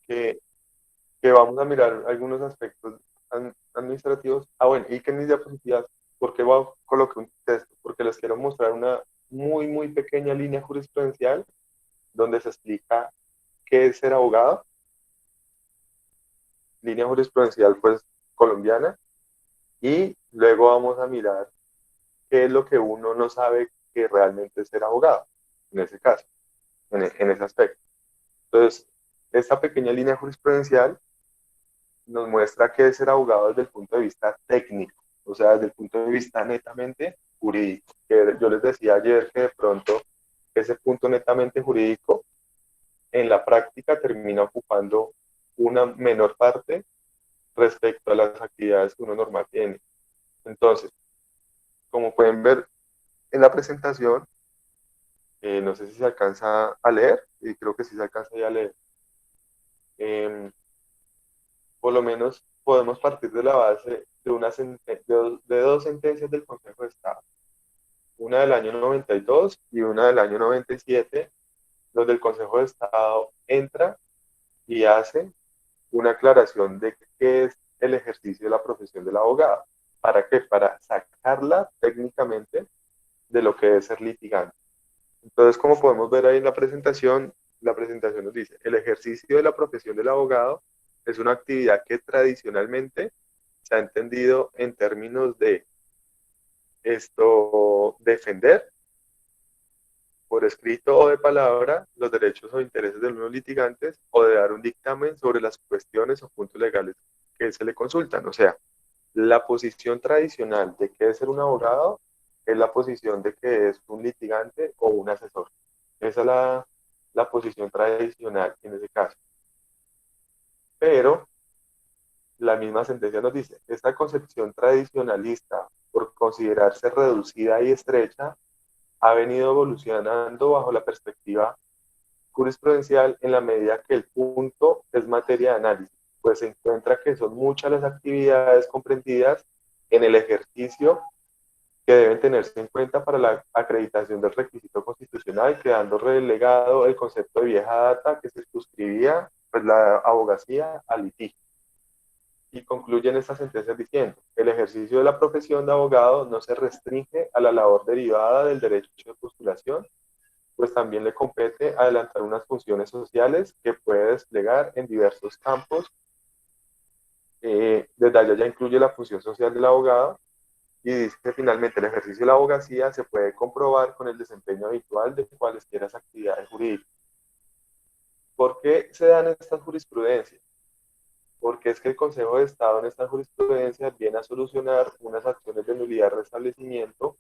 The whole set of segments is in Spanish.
que, que vamos a mirar algunos aspectos administrativos. Ah, bueno, y que en mis diapositivas, ¿por qué coloqué un texto? Porque les quiero mostrar una muy, muy pequeña línea jurisprudencial donde se explica qué es ser abogado, línea jurisprudencial pues colombiana, y luego vamos a mirar qué es lo que uno no sabe que realmente es ser abogado, en ese caso, en ese aspecto. Entonces, esta pequeña línea jurisprudencial nos muestra qué es ser abogado desde el punto de vista técnico, o sea, desde el punto de vista netamente jurídico. Que yo les decía ayer que de pronto ese punto netamente jurídico en la práctica termina ocupando una menor parte respecto a las actividades que uno normal tiene. Entonces, como pueden ver en la presentación, no sé si se alcanza a leer, y creo que sí se alcanza ya a leer, eh, por lo menos podemos partir de la base de, de dos sentencias del Consejo de Estado, una del año 92 y una del año 97, donde el Consejo de Estado entra y hace una aclaración de qué es el ejercicio de la profesión del abogado. ¿Para qué? Para sacarla técnicamente de lo que es ser litigante. Entonces, como podemos ver ahí en la presentación nos dice, el ejercicio de la profesión del abogado es una actividad que tradicionalmente se ha entendido en términos de esto, defender por escrito o de palabra los derechos o intereses de los litigantes o de dar un dictamen sobre las cuestiones o puntos legales que se le consultan. O sea, la posición tradicional de que es ser un abogado es la posición de que es un litigante o un asesor. Esa es la posición tradicional en ese caso. Pero la misma sentencia nos dice, esta concepción tradicionalista, por considerarse reducida y estrecha, ha venido evolucionando bajo la perspectiva jurisprudencial en la medida que el punto es materia de análisis, pues se encuentra que son muchas las actividades comprendidas en el ejercicio que deben tenerse en cuenta para la acreditación del requisito constitucional, quedando relegado el concepto de vieja data que se suscribía pues, la abogacía al litigio. Y concluyen estas sentencias diciendo, el ejercicio de la profesión de abogado no se restringe a la labor derivada del derecho de postulación, pues también le compete adelantar unas funciones sociales que puede desplegar en diversos campos. Desde allá ya incluye la función social del abogado y dice que finalmente el ejercicio de la abogacía se puede comprobar con el desempeño habitual de cualesquiera actividades jurídicas. ¿Por qué se dan estas jurisprudencias? Porque es que el Consejo de Estado en estas jurisprudencias viene a solucionar unas acciones de nulidad de restablecimiento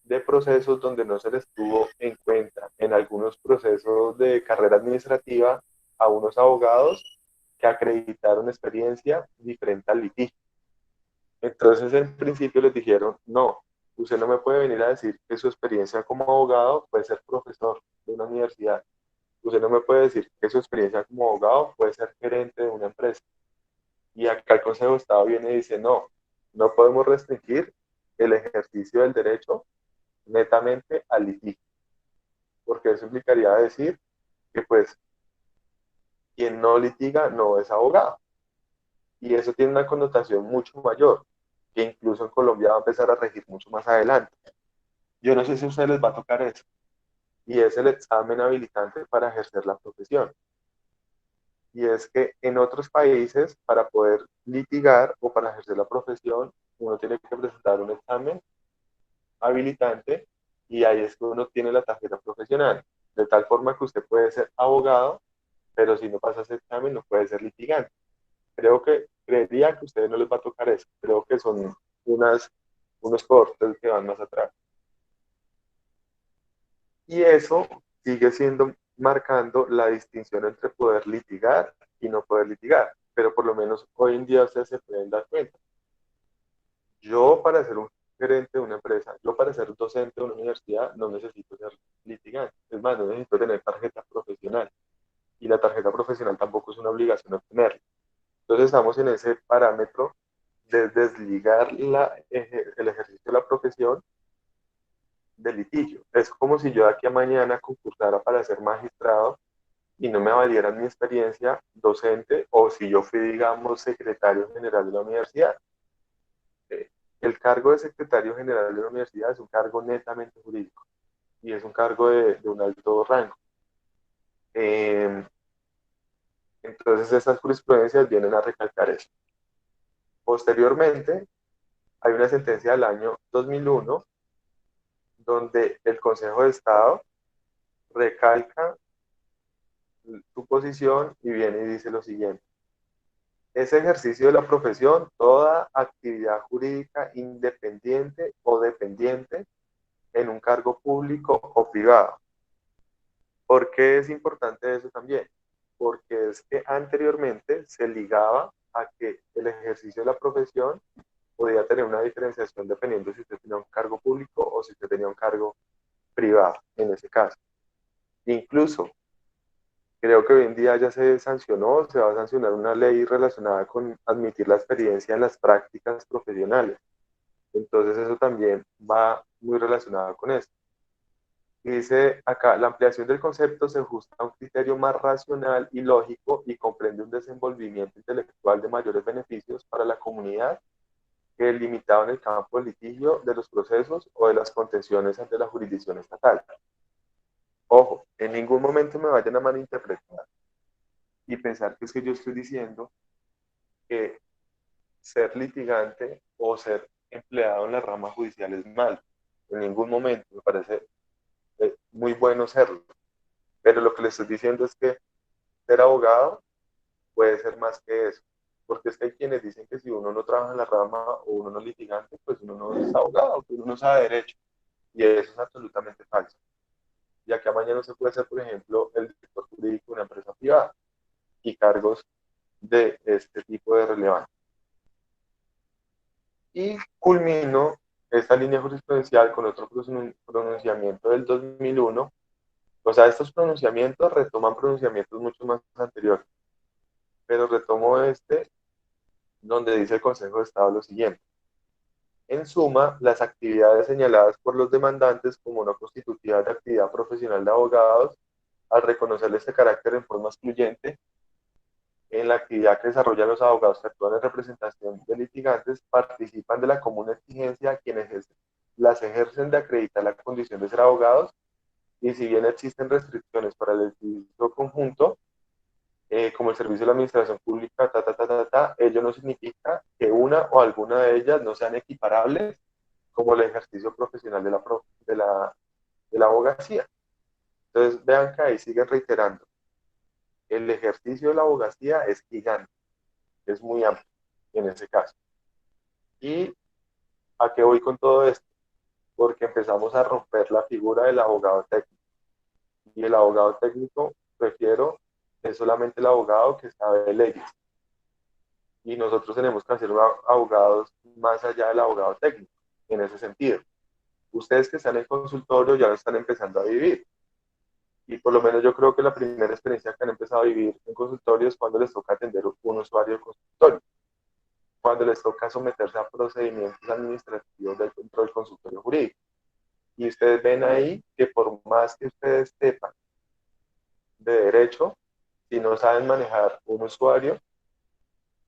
de procesos donde no se les tuvo en cuenta en algunos procesos de carrera administrativa a unos abogados que acreditaron experiencia diferente al litigio. Entonces, en principio les dijeron, no, usted no me puede venir a decir que su experiencia como abogado puede ser profesor de una universidad. Usted no me puede decir que su experiencia como abogado puede ser gerente de una empresa. Y acá el Consejo de Estado viene y dice, no, no podemos restringir el ejercicio del derecho netamente al litigio, porque eso implicaría decir que pues quien no litiga no es abogado. Y eso tiene una connotación mucho mayor, que incluso en Colombia va a empezar a regir mucho más adelante. Yo no sé si a ustedes les va a tocar eso, y es el examen habilitante para ejercer la profesión. Y es que en otros países, para poder litigar o para ejercer la profesión, uno tiene que presentar un examen habilitante y ahí es que uno tiene la tarjeta profesional. De tal forma que usted puede ser abogado, pero si no pasa ese examen no puede ser litigante. Creería que a ustedes no les va a tocar eso. Creo que son unas, unos cortes que van más atrás. Y eso sigue siendo marcando la distinción entre poder litigar y no poder litigar. Pero por lo menos hoy en día ustedes se pueden dar cuenta. Yo para ser un gerente de una empresa, yo para ser docente de una universidad no necesito ser litigante. Es más, no necesito tener tarjeta profesional. Y la tarjeta profesional tampoco es una obligación obtenerla. Entonces estamos en ese parámetro de desligar el ejercicio de la profesión del litigio. Es como si yo de aquí a mañana concursara para ser magistrado y no me valieran mi experiencia docente o si yo fui, digamos, secretario general de la universidad. Eh, el cargo de secretario general de la universidad es un cargo netamente jurídico y es un cargo de un alto rango. Eh, entonces, estas jurisprudencias vienen a recalcar eso. Posteriormente, hay una sentencia del año 2001 donde el Consejo de Estado recalca su posición y viene y dice lo siguiente. Es ejercicio de la profesión toda actividad jurídica independiente o dependiente en un cargo público o privado. ¿Por qué es importante eso también? Porque es que anteriormente se ligaba a que el ejercicio de la profesión podía tener una diferenciación dependiendo si usted tenía un cargo público o si usted tenía un cargo privado, en ese caso. Incluso creo que hoy en día ya se sancionó, se va a sancionar una ley relacionada con admitir la experiencia en las prácticas profesionales. Entonces eso también va muy relacionado con esto. Y dice acá, la ampliación del concepto se ajusta a un criterio más racional y lógico y comprende un desenvolvimiento intelectual de mayores beneficios para la comunidad que el limitado en el campo del litigio, de los procesos o de las contenciones ante la jurisdicción estatal. Ojo, en ningún momento me vayan a malinterpretar y pensar que es que yo estoy diciendo que ser litigante o ser empleado en la rama judicial es mal. En ningún momento me parece muy bueno serlo. Pero lo que le estoy diciendo es que ser abogado puede ser más que eso. Porque es que hay quienes dicen que si uno no trabaja en la rama o uno no es litigante, pues uno no es abogado, que uno no sabe derecho. Y eso es absolutamente falso. Ya que a mañana se puede ser, por ejemplo, el director jurídico de una empresa privada y cargos de este tipo de relevancia. Y culmino esta línea jurisprudencial con otro pronunciamiento del 2001. O sea, estos pronunciamientos retoman pronunciamientos mucho más anteriores, pero retomo este donde dice el Consejo de Estado lo siguiente. En suma, las actividades señaladas por los demandantes como no constitutivas de actividad profesional de abogados, al reconocerle este carácter en forma excluyente, en la actividad que desarrollan los abogados que actúan en representación de litigantes, participan de la común exigencia a quienes las ejercen de acreditar la condición de ser abogados, y si bien existen restricciones para el ejercicio conjunto, como el servicio de la administración pública, ello no significa que una o alguna de ellas no sean equiparables como el ejercicio profesional de la abogacía. Entonces, vean que ahí siguen reiterando, el ejercicio de la abogacía es gigante, es muy amplio en ese caso. ¿Y a qué voy con todo esto? Porque empezamos a romper la figura del abogado técnico. Y el abogado técnico, prefiero, es solamente el abogado que sabe de leyes. Y nosotros tenemos que hacer abogados más allá del abogado técnico, en ese sentido. Ustedes que están en el consultorio ya lo están empezando a vivir. Y por lo menos yo creo que la primera experiencia que han empezado a vivir en consultorio es cuando les toca atender un usuario de consultorio, cuando les toca someterse a procedimientos administrativos dentro del consultorio jurídico. Y ustedes ven ahí que por más que ustedes sepan de derecho, si no saben manejar un usuario,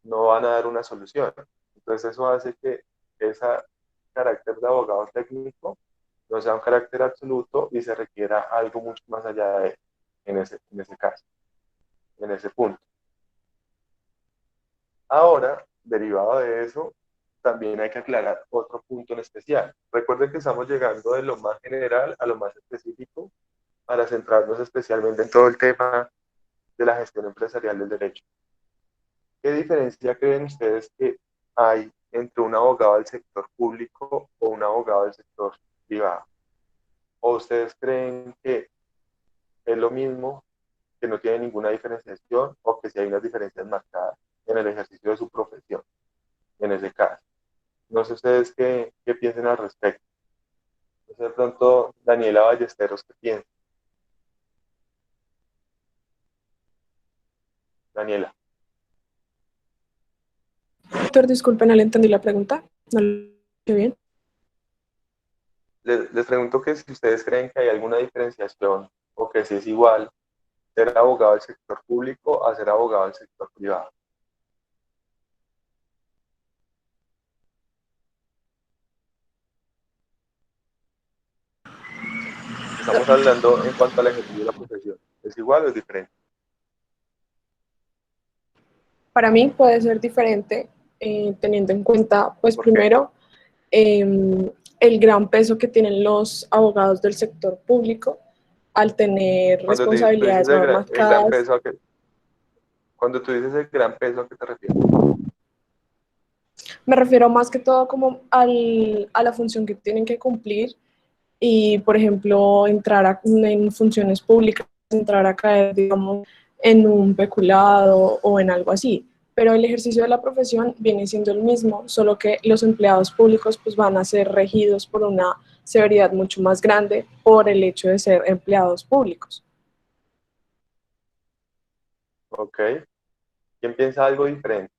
no van a dar una solución. Entonces eso hace que ese carácter de abogado técnico no sea un carácter absoluto y se requiera algo mucho más allá de él, en ese caso, en ese punto. Ahora, derivado de eso, también hay que aclarar otro punto en especial. Recuerden que estamos llegando de lo más general a lo más específico para centrarnos especialmente en todo el tema de la gestión empresarial del derecho. ¿Qué diferencia creen ustedes que hay entre un abogado del sector público o un abogado del sector privado? ¿O ustedes creen que es lo mismo, que no tiene ninguna diferenciación o que si hay unas diferencias marcadas en el ejercicio de su profesión, en ese caso? No sé ustedes qué piensen al respecto. No sé de pronto Daniela Ballesteros, ¿qué piensa? Daniela. Doctor, disculpe, no le entendí la pregunta. No lo escuché bien. Les pregunto que si ustedes creen que hay alguna diferenciación o que si es igual ser abogado del sector público a ser abogado del sector privado. Estamos hablando en cuanto al ejercicio de la profesión. ¿Es igual o es diferente? Para mí puede ser diferente, teniendo en cuenta, pues ¿Por qué? primero, el gran peso que tienen los abogados del sector público al tener Cuando tú dices responsabilidades más el gran marcadas. peso, cuando tú dices el gran peso, ¿a qué te refieres? Me refiero más que todo como a la función que tienen que cumplir y, por ejemplo, en funciones públicas, entrar a caer, digamos, en un peculado o en algo así. Pero el ejercicio de la profesión viene siendo el mismo, solo que los empleados públicos pues, van a ser regidos por una severidad mucho más grande por el hecho de ser empleados públicos. Ok. ¿Quién piensa algo diferente?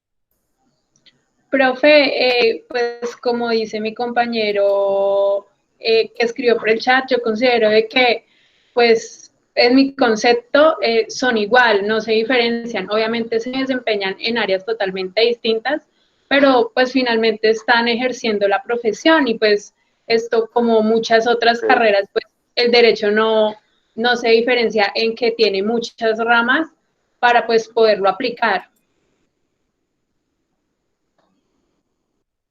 Profe, pues como dice mi compañero que escribió por el chat, yo considero de que, pues, en mi concepto son igual, no se diferencian. Obviamente se desempeñan en áreas totalmente distintas, pero pues finalmente están ejerciendo la profesión y pues esto, como muchas otras Ok. carreras, pues el derecho no se diferencia en que tiene muchas ramas para pues poderlo aplicar.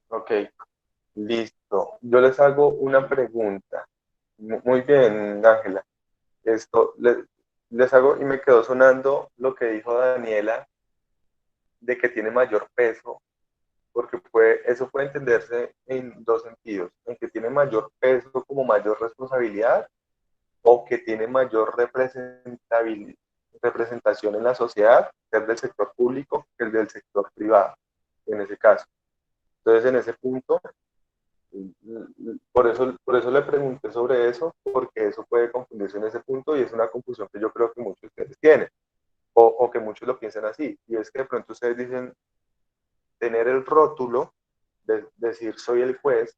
Ok. Listo. Yo les hago una pregunta. Muy bien, Ángela. Esto les hago y me quedó sonando lo que dijo Daniela de que tiene mayor peso, porque eso puede entenderse en dos sentidos, en que tiene mayor peso como mayor responsabilidad o que tiene mayor representación en la sociedad, que es del sector público, que el del sector privado, en ese caso. Entonces, en ese punto, por eso le pregunté sobre eso, porque eso puede confundirse en ese punto y es una confusión que yo creo que muchos de ustedes tienen, o que muchos lo piensan así. Y es que de pronto ustedes dicen, tener el rótulo de decir soy el juez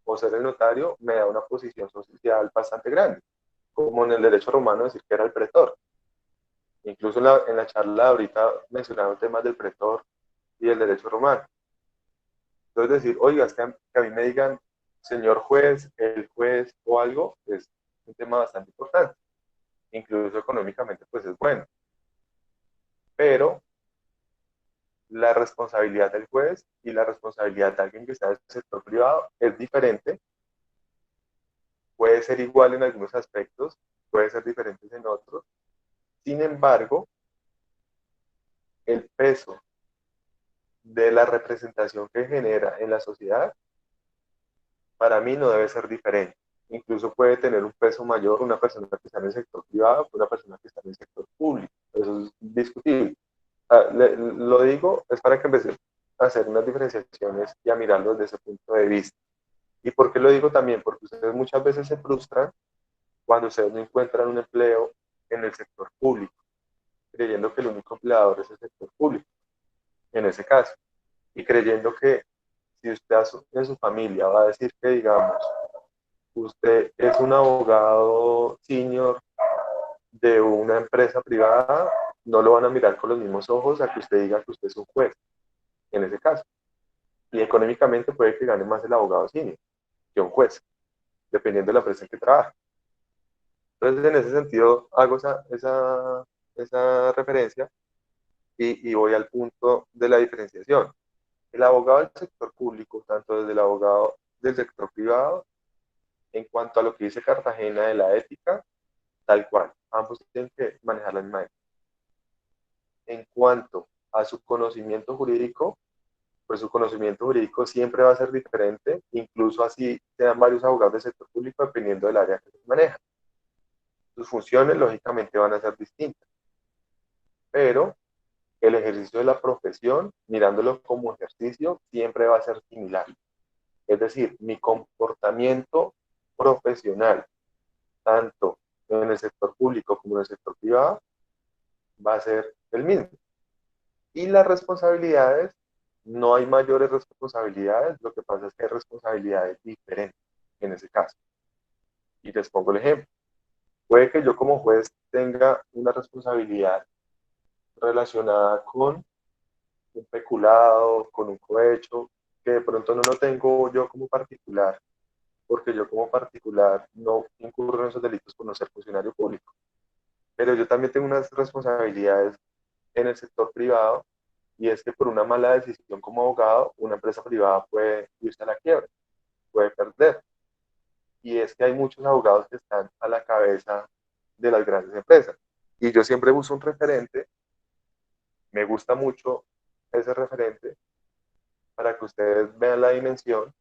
o ser el notario me da una posición social bastante grande, como en el derecho romano decir que era el pretor. Incluso en la charla ahorita mencionaron temas del pretor y del derecho romano. Entonces decir, oiga, es que a mí me digan señor juez, el juez o algo, es un tema bastante importante. Incluso económicamente, pues es bueno. Pero la responsabilidad del juez y la responsabilidad de alguien que está en el sector privado es diferente. Puede ser igual en algunos aspectos, puede ser diferente en otros. Sin embargo, el peso de la representación que genera en la sociedad, para mí no debe ser diferente. Incluso puede tener un peso mayor una persona que está en el sector privado que una persona que está en el sector público. Eso es discutible. Lo digo es para que empecemos a hacer unas diferenciaciones y a mirarlo desde ese punto de vista. ¿Y por qué lo digo también? Porque ustedes muchas veces se frustran cuando ustedes no encuentran un empleo en el sector público, creyendo que el único empleador es el sector público, en ese caso, y creyendo que si usted en su familia va a decir que, digamos, usted es un abogado senior de una empresa privada, no lo van a mirar con los mismos ojos a que usted diga que usted es un juez, en ese caso. Y económicamente puede que gane más el abogado senior que un juez, dependiendo de la empresa en que trabaja. Entonces, en ese sentido, hago esa referencia y voy al punto de la diferenciación. El abogado del sector público, tanto desde el abogado del sector privado, en cuanto a lo que dice Cartagena de la ética, tal cual, ambos tienen que manejar la misma ética. En cuanto a su conocimiento jurídico, pues su conocimiento jurídico siempre va a ser diferente, incluso así sean varios abogados del sector público, dependiendo del área que se maneja. Sus funciones, lógicamente, van a ser distintas, pero el ejercicio de la profesión, mirándolo como ejercicio, siempre va a ser similar. Es decir, mi comportamiento profesional, tanto en el sector público como en el sector privado, va a ser el mismo. Y las responsabilidades, no hay mayores responsabilidades, lo que pasa es que hay responsabilidades diferentes en ese caso. Y les pongo el ejemplo. Puede que yo como juez tenga una responsabilidad relacionada con un peculado, con un cohecho, que de pronto no lo tengo yo como particular, porque yo como particular no incurro en esos delitos por no ser funcionario público. Pero yo también tengo unas responsabilidades en el sector privado, y es que por una mala decisión como abogado, una empresa privada puede irse a la quiebra, puede perder. Y es que hay muchos abogados que están a la cabeza de las grandes empresas. Y yo siempre uso un referente, me gusta mucho ese referente para que ustedes vean la dimensión,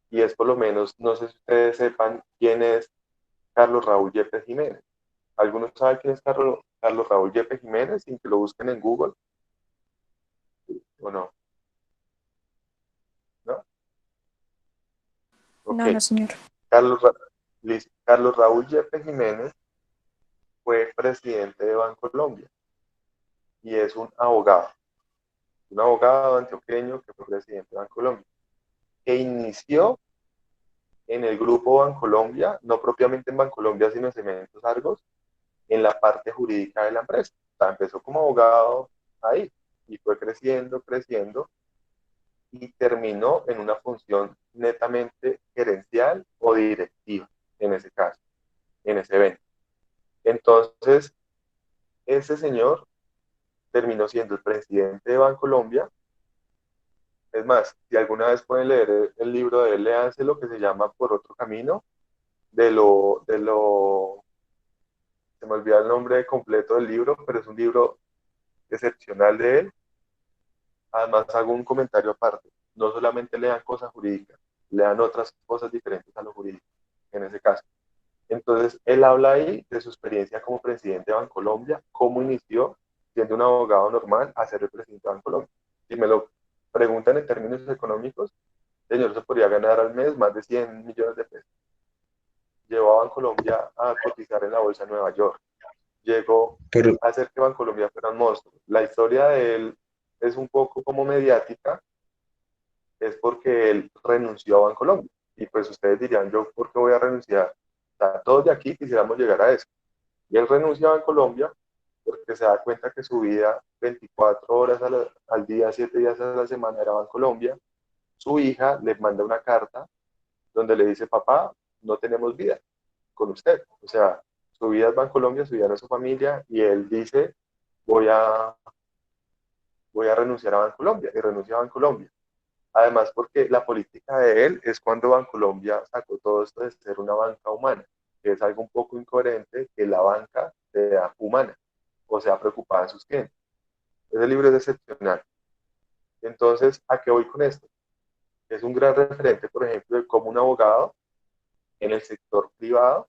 y es por lo menos, no sé si ustedes sepan quién es Carlos Raúl Yepes Jiménez. ¿Algunos saben quién es Carlos Raúl Yepes Jiménez sin que lo busquen en Google? ¿O no? ¿No? Ok. No, no, señor. Carlos, Carlos Raúl Yepes Jiménez fue presidente de Bancolombia y es un abogado antioqueño que fue presidente de Bancolombia, que inició en el grupo Bancolombia, no propiamente en Bancolombia, sino en Cementos Argos, en la parte jurídica de la empresa. O sea, empezó como abogado ahí y fue creciendo, creciendo, y terminó en una función netamente gerencial o directiva, en ese caso, en ese evento. Entonces, ese señor terminó siendo el presidente de Bancolombia. Es más, si alguna vez pueden leer el libro de él, léanselo, que se llama Por otro camino, se me olvida el nombre completo del libro, pero es un libro excepcional de él. Además, hago un comentario aparte. No solamente lean cosas jurídicas, lean otras cosas diferentes a lo jurídico, en ese caso. Entonces, él habla ahí de su experiencia como presidente de Bancolombia, cómo inició siendo un abogado normal a ser el presidente de Bancolombia. Si me lo preguntan en términos económicos, señor, se podría ganar al mes más de 100 millones de pesos. Llevó a Bancolombia a cotizar en la bolsa de Nueva York. Llegó Pero, a hacer que Bancolombia fuera un monstruo. La historia de él es un poco como mediática, es porque él renunció a Bancolombia. Y pues ustedes dirían, yo, ¿por qué voy a renunciar? O sea, todos de aquí quisiéramos llegar a eso. Y él renuncia a Bancolombia porque se da cuenta que su vida 24 horas al día, 7 días a la semana era Bancolombia. Su hija le manda una carta donde le dice, papá, no tenemos vida con usted. O sea, su vida es Bancolombia, su vida no es su familia, y él dice, voy a, voy a renunciar a Bancolombia, y renuncia a Bancolombia. Además, porque la política de él es cuando Bancolombia sacó todo esto de ser una banca humana, que es algo un poco incoherente que la banca sea humana o sea preocupada de sus clientes. Ese libro es excepcional. Entonces, ¿a qué voy con esto? Es un gran referente, por ejemplo, de cómo un abogado en el sector privado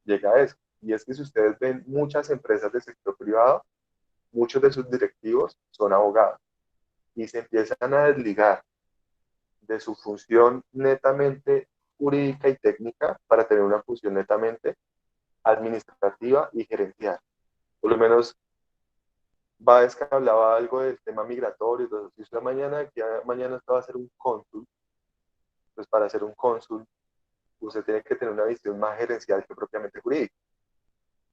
llega a eso. Y es que si ustedes ven muchas empresas del sector privado, muchos de sus directivos son abogados y se empiezan a desligar de su función netamente jurídica y técnica para tener una función netamente administrativa y gerencial. Por lo menos Báez que hablaba algo del tema migratorio, entonces si usted mañana usted va a ser un cónsul, pues para ser un cónsul usted tiene que tener una visión más gerencial que propiamente jurídica.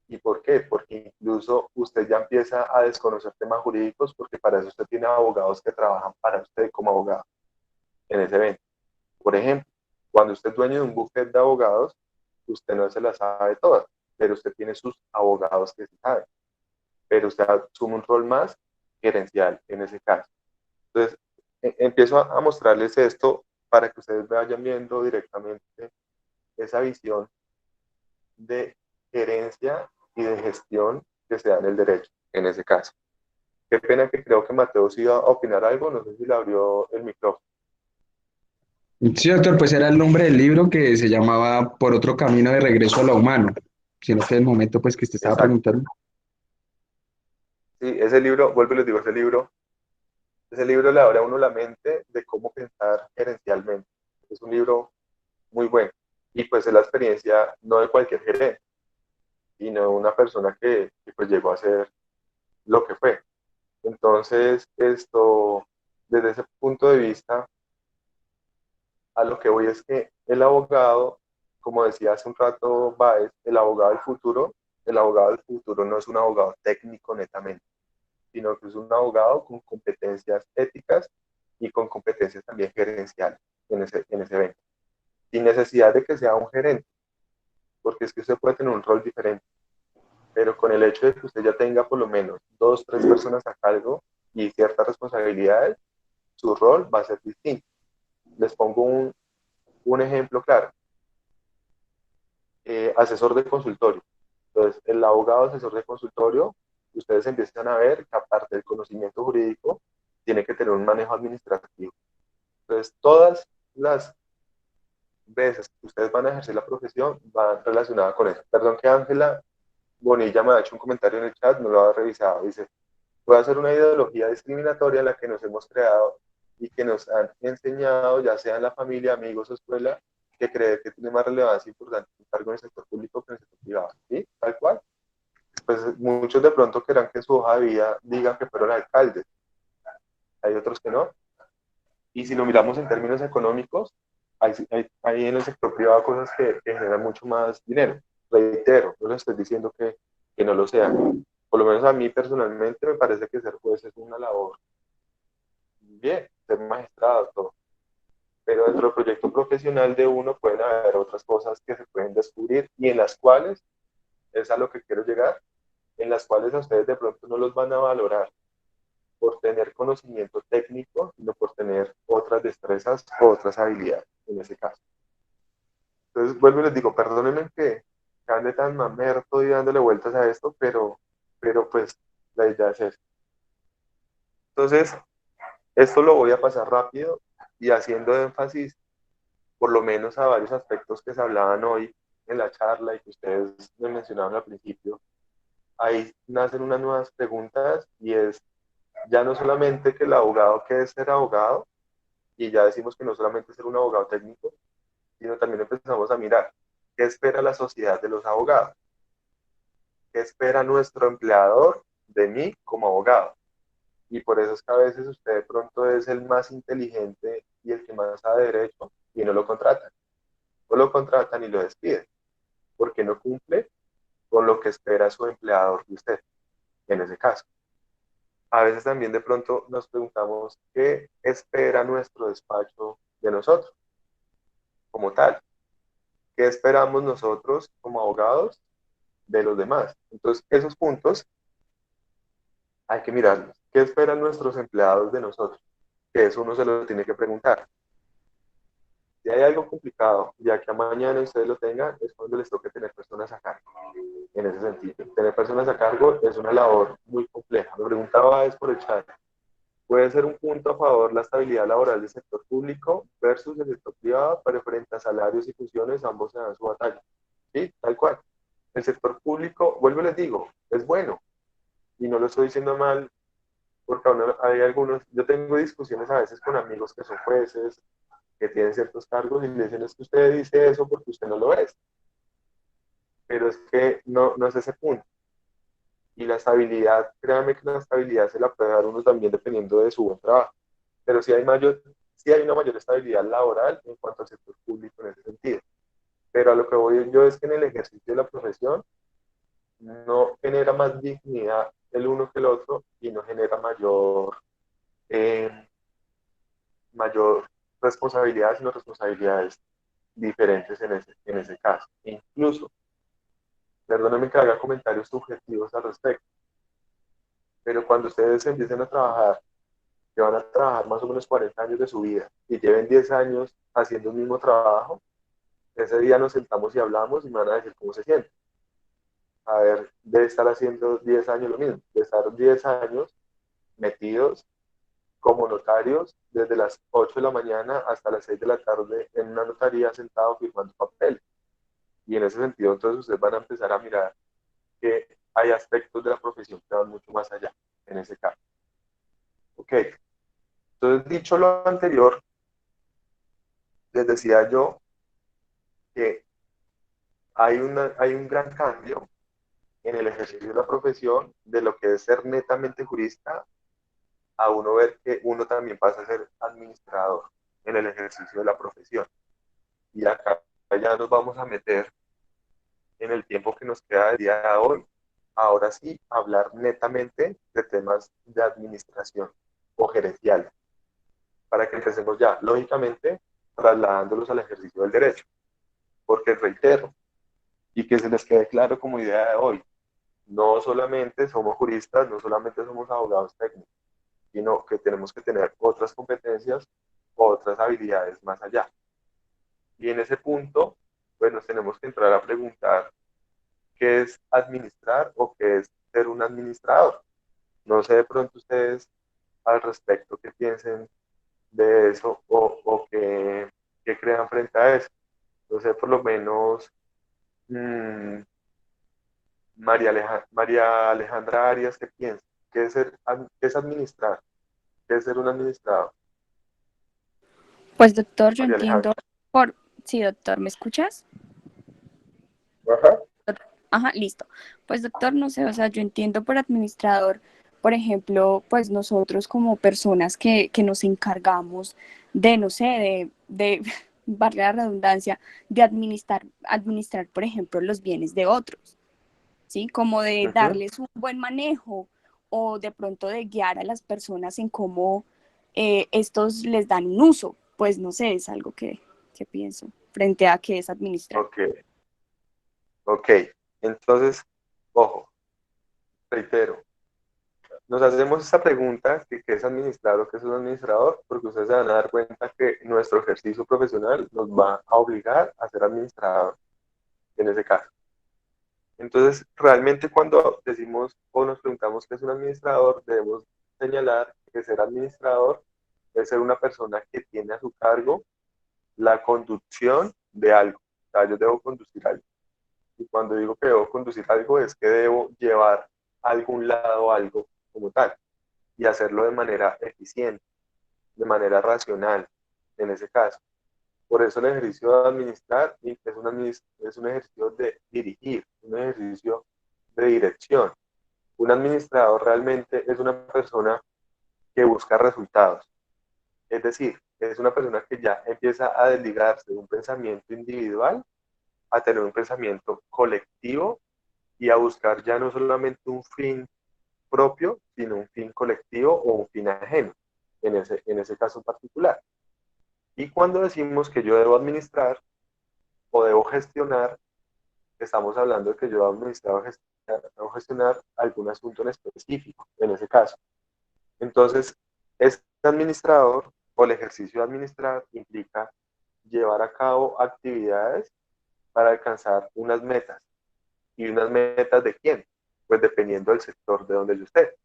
¿Y por qué? Porque incluso usted ya empieza a desconocer temas jurídicos porque para eso usted tiene abogados que trabajan para usted como abogado en ese evento. Por ejemplo, cuando usted es dueño de un buffet de abogados, usted no se las sabe todas, pero usted tiene sus abogados que sí saben. Pero usted asume un rol más gerencial en ese caso. Entonces, empiezo a mostrarles esto para que ustedes vayan viendo directamente esa visión de gerencia y de gestión que se da en el derecho, en ese caso. Qué pena que creo que Mateo sí iba a opinar algo, no sé si le abrió el micrófono. sí, doctor, pues era el nombre del libro que se llamaba Por otro camino de regreso a lo humano, sino que el momento pues que usted estaba Exacto. preguntando. Sí, ese libro, vuelvo y les digo, ese libro le abre a uno la mente de cómo pensar gerencialmente. Es un libro muy bueno. Y pues es la experiencia no de cualquier gerente, sino de una persona que pues llegó a ser lo que fue. Entonces, desde ese punto de vista, a lo que voy es que el abogado, como decía hace un rato Baez, el abogado del futuro el abogado del futuro no es un abogado técnico netamente, sino que es un abogado con competencias éticas y con competencias también gerenciales en ese evento, sin necesidad de que sea un gerente, porque es que usted puede tener un rol diferente, pero con el hecho de que usted ya tenga por lo menos 2, 3 personas a cargo y ciertas responsabilidades, su rol va a ser distinto. Les pongo un ejemplo claro. Asesor de consultorio. Entonces, el abogado asesor de consultorio, ustedes empiezan a ver que aparte del conocimiento jurídico, tiene que tener un manejo administrativo. Entonces, todas las veces que ustedes van a ejercer la profesión van relacionadas con eso. Perdón que Ángela Bonilla me ha hecho un comentario en el chat, no lo ha revisado. Dice, puede ser una ideología discriminatoria la que nos hemos creado y que nos han enseñado, ya sea en la familia, amigos o escuela, que cree que tiene más relevancia e importante un cargo en el sector público que en el sector privado. ¿Sí? Tal cual. Pues muchos de pronto querrán que en su hoja de vida digan que fueron alcaldes. Hay otros que no. Y si lo miramos en términos económicos, hay en el sector privado cosas que generan mucho más dinero. Reitero, no les estoy diciendo que no lo sean. Por lo menos a mí personalmente me parece que ser juez es una labor bien, ser magistrado, todo. Pero dentro del proyecto profesional de uno pueden haber otras cosas que se pueden descubrir y en las cuales, es a lo que quiero llegar, en las cuales a ustedes de pronto no los van a valorar por tener conocimiento técnico, sino por tener otras destrezas o otras habilidades en ese caso. Entonces, vuelvo y les digo, perdónenme que ande tan mamerto y dándole vueltas a esto, pero pues la idea es eso. Entonces, esto lo voy a pasar rápido y haciendo énfasis por lo menos a varios aspectos que se hablaban hoy en la charla y que ustedes me mencionaron al principio. Ahí nacen unas nuevas preguntas y es ya no solamente que el abogado quede ser abogado, y ya decimos que no solamente ser un abogado técnico, sino también empezamos a mirar qué espera la sociedad de los abogados, qué espera nuestro empleador de mí como abogado. Y por eso es que a veces usted de pronto es el más inteligente y el que más sabe derecho y no lo contratan. No lo contratan y lo despiden, porque no cumple con lo que espera su empleador de usted, en ese caso. A veces también de pronto nos preguntamos qué espera nuestro despacho de nosotros como tal, qué esperamos nosotros como abogados de los demás. Entonces, esos puntos hay que mirarlos. ¿Qué esperan nuestros empleados de nosotros? Que eso uno se lo tiene que preguntar. Si hay algo complicado, ya que a mañana ustedes lo tengan, es cuando les toque tener personas a cargo. En ese sentido, tener personas a cargo es una labor muy compleja. Me preguntaba es por el chat. Puede ser un punto a favor la estabilidad laboral del sector público versus el sector privado, pero frente a salarios y funciones, ambos se dan su batalla. ¿Sí? Tal cual. El sector público, vuelvo y les digo, es bueno. Y no lo estoy diciendo mal, porque aún hay algunos, yo tengo discusiones a veces con amigos que son jueces, que tienen ciertos cargos, y me dicen, es que usted dice eso porque usted no lo es. Pero es que no es ese punto. Y la estabilidad, créanme que la estabilidad se la puede dar uno también dependiendo de su buen trabajo. Pero sí hay una mayor estabilidad laboral en cuanto al sector público en ese sentido. Pero a lo que voy yo es que en el ejercicio de la profesión no genera más dignidad el uno que el otro y no genera eh, mayor responsabilidad, sino responsabilidades diferentes en ese caso. Incluso, perdónenme que haga comentarios subjetivos al respecto, pero cuando ustedes empiecen a trabajar, que van a trabajar más o menos 40 años de su vida y lleven 10 años haciendo el mismo trabajo, ese día nos sentamos y hablamos y me van a decir cómo se siente. A ver, de estar haciendo 10 años lo mismo, de estar 10 años metidos como notarios desde las 8 de la mañana hasta las 6 de la tarde en una notaría sentado firmando papeles. Y en ese sentido, entonces ustedes van a empezar a mirar que hay aspectos de la profesión que van mucho más allá, en ese caso. Ok, entonces dicho lo anterior, les decía yo que hay un gran cambio en el ejercicio de la profesión de lo que es ser netamente jurista a uno ver que uno también pasa a ser administrador en el ejercicio de la profesión. Y acá ya nos vamos a meter en el tiempo que nos queda del día de hoy, ahora sí, hablar netamente de temas de administración o gerencial, para que empecemos ya, lógicamente, trasladándolos al ejercicio del derecho. Porque reitero, y que se les quede claro como idea de hoy, no solamente somos juristas, no solamente somos abogados técnicos, sino que tenemos que tener otras competencias, otras habilidades más allá. Y en ese punto, pues nos tenemos que entrar a preguntar qué es administrar o qué es ser un administrador. No sé de pronto ustedes al respecto qué piensen de eso o qué crean frente a eso. No sé, por lo menos mmm, María Alejandra Arias, ¿qué piensa? ¿Qué es administrar? ¿Qué es ser un administrador? Pues doctor, yo María entiendo Alejandra. por... Sí, doctor, ¿me escuchas? Ajá. Ajá, listo. Pues doctor, no sé, o sea, yo entiendo por administrador, por ejemplo, pues nosotros como personas que nos encargamos de, no sé, de valga la redundancia, de administrar, por ejemplo, los bienes de otros, ¿sí? Como de Uh-huh. darles un buen manejo o de pronto de guiar a las personas en cómo estos les dan un uso. Pues no sé, es algo que pienso frente a qué es administrar. Ok, ok. Entonces, ojo, reitero, nos hacemos esta pregunta, que qué es administrador o qué es un administrador, porque ustedes se van a dar cuenta que nuestro ejercicio profesional nos va a obligar a ser administrador en ese caso. Entonces, realmente cuando decimos o nos preguntamos qué es un administrador, debemos señalar que ser administrador es ser una persona que tiene a su cargo la conducción de algo. O sea, yo debo conducir algo. Y cuando digo que debo conducir algo es que debo llevar a algún lado algo como tal y hacerlo de manera eficiente, de manera racional, en ese caso. Por eso el ejercicio de administrar es un ejercicio de dirigir, un ejercicio de dirección. Un administrador realmente es una persona que busca resultados. Es decir, es una persona que ya empieza a desligarse de un pensamiento individual a tener un pensamiento colectivo y a buscar ya no solamente un fin propio, sino un fin colectivo o un fin ajeno, en ese caso particular. Y cuando decimos que yo debo administrar o debo gestionar, estamos hablando de que yo debo administrar o gestionar algún asunto en específico, en ese caso. Entonces, este administrador o el ejercicio de administrar implica llevar a cabo actividades para alcanzar unas metas. ¿Y unas metas de quién? Pues dependiendo del sector de donde yo esté.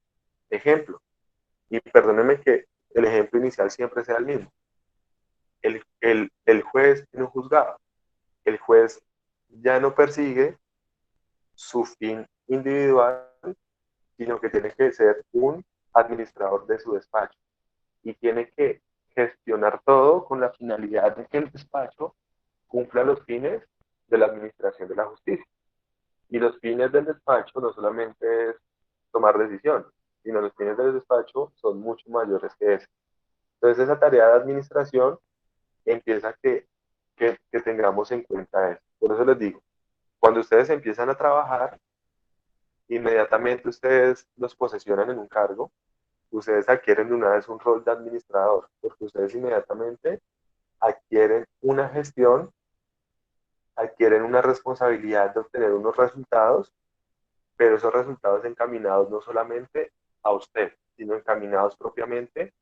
Ejemplo, y perdónenme que el ejemplo inicial siempre sea el mismo. El juez en un juzgado, el juez ya no persigue su fin individual, sino que tiene que ser un administrador de su despacho y tiene que gestionar todo con la finalidad de que el despacho cumpla los fines de la administración de la justicia. Y los fines del despacho no solamente es tomar decisiones, sino los fines del despacho son mucho mayores que eso. Entonces esa tarea de administración empieza que tengamos en cuenta eso. Por eso les digo, cuando ustedes empiezan a trabajar, inmediatamente ustedes los posesionan en un cargo, ustedes adquieren de una vez un rol de administrador, porque ustedes inmediatamente adquieren una gestión, adquieren una responsabilidad de obtener unos resultados, pero esos resultados encaminados no solamente a usted, sino encaminados propiamente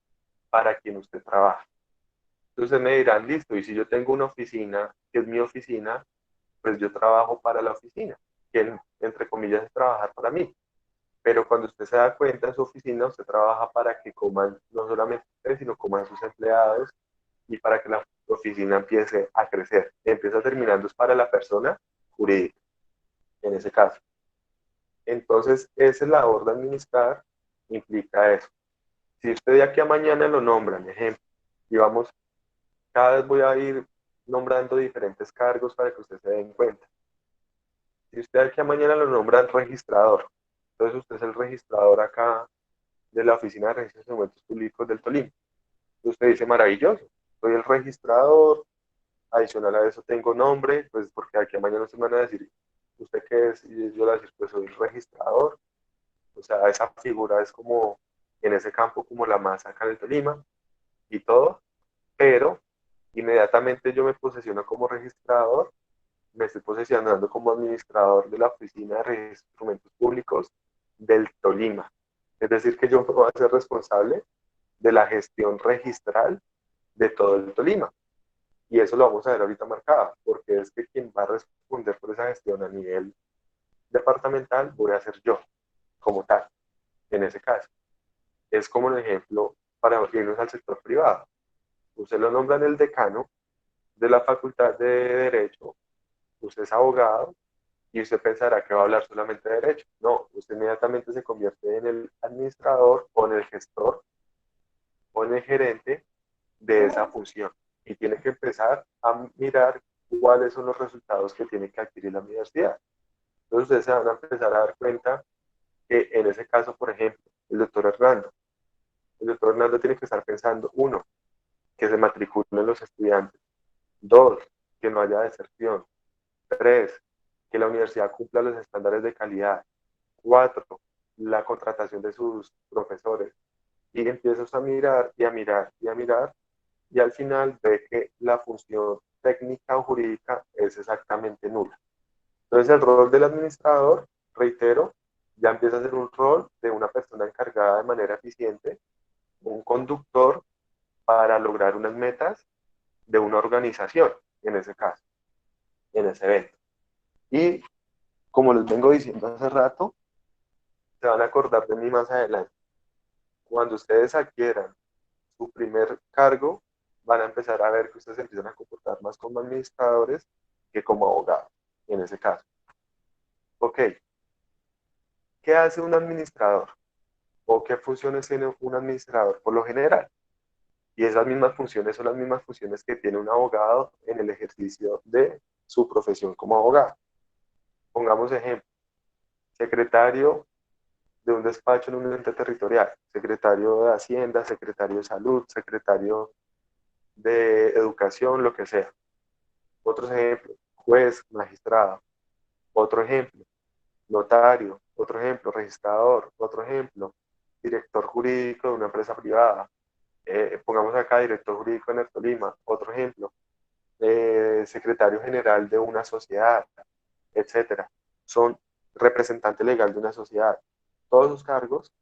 para quien usted trabaja. Entonces me dirán, listo, y si yo tengo una oficina, que es mi oficina, pues yo trabajo para la oficina, que entre comillas es trabajar para mí. Pero cuando usted se da cuenta en su oficina, usted trabaja para que coman no solamente usted, sino coman sus empleados y para que la oficina empiece a crecer. Empieza terminando es para la persona jurídica, en ese caso. Entonces, esa labor de administrar implica eso. Si usted de aquí a mañana lo nombran, ejemplo, y vamos, cada vez voy a ir nombrando diferentes cargos para que usted se den cuenta. Si usted de aquí a mañana lo nombran registrador, entonces usted es el registrador acá de la Oficina de Registros de Documentos Públicos del Tolima. Usted dice, maravilloso, soy el registrador, adicional a eso tengo nombre, pues porque aquí a mañana se van a decir ¿usted qué es? Y yo le voy a decir, pues soy registrador. O sea, esa figura es como en ese campo como la más acá en el Tolima y todo, pero inmediatamente yo me posesiono como registrador, me estoy posesionando como administrador de la Oficina de Registro de Instrumentos Públicos del Tolima. Es decir, que yo me voy a ser responsable de la gestión registral de todo el Tolima. Y eso lo vamos a ver ahorita marcado, porque es que quien va a responder por esa gestión a nivel departamental voy a ser yo, como tal, en ese caso. Es como un ejemplo para irnos al sector privado. Usted lo nombra en el decano de la Facultad de Derecho, usted es abogado y usted pensará que va a hablar solamente de derecho. No, usted inmediatamente se convierte en el administrador o en el gestor o en el gerente de esa función y tiene que empezar a mirar cuáles son los resultados que tiene que adquirir la universidad. Entonces ustedes se van a empezar a dar cuenta que en ese caso, por ejemplo, el doctor Hernando tiene que estar pensando, uno, que se matriculen los estudiantes, dos, que no haya deserción, tres, que la universidad cumpla los estándares de calidad, cuatro, la contratación de sus profesores. Y empiezas a mirar y a mirar y a mirar y al final ve que la función técnica o jurídica es exactamente nula. Entonces el rol del administrador, reitero, ya empieza a ser un rol de una persona encargada de manera eficiente, un conductor para lograr unas metas de una organización, en ese caso, en ese evento. Y como les vengo diciendo hace rato, se van a acordar de mí más adelante. Cuando ustedes adquieran su primer cargo, van a empezar a ver que ustedes empiezan a comportar más como administradores que como abogados, en ese caso. Ok, ¿qué hace un administrador? ¿O qué funciones tiene un administrador por lo general? Y esas mismas funciones son las mismas funciones que tiene un abogado en el ejercicio de su profesión como abogado. Pongamos ejemplo, secretario de un despacho en un ente territorial, secretario de Hacienda, secretario de Salud, secretario de Educación, lo que sea. Otros ejemplos, juez, magistrado. Otro ejemplo, notario. Otro ejemplo, registrador. Otro ejemplo, director jurídico de una empresa privada. Pongamos acá director jurídico en el Tolima. Otro ejemplo, secretario general de una sociedad, etcétera. Son representante legal de una sociedad. Todos esos cargos,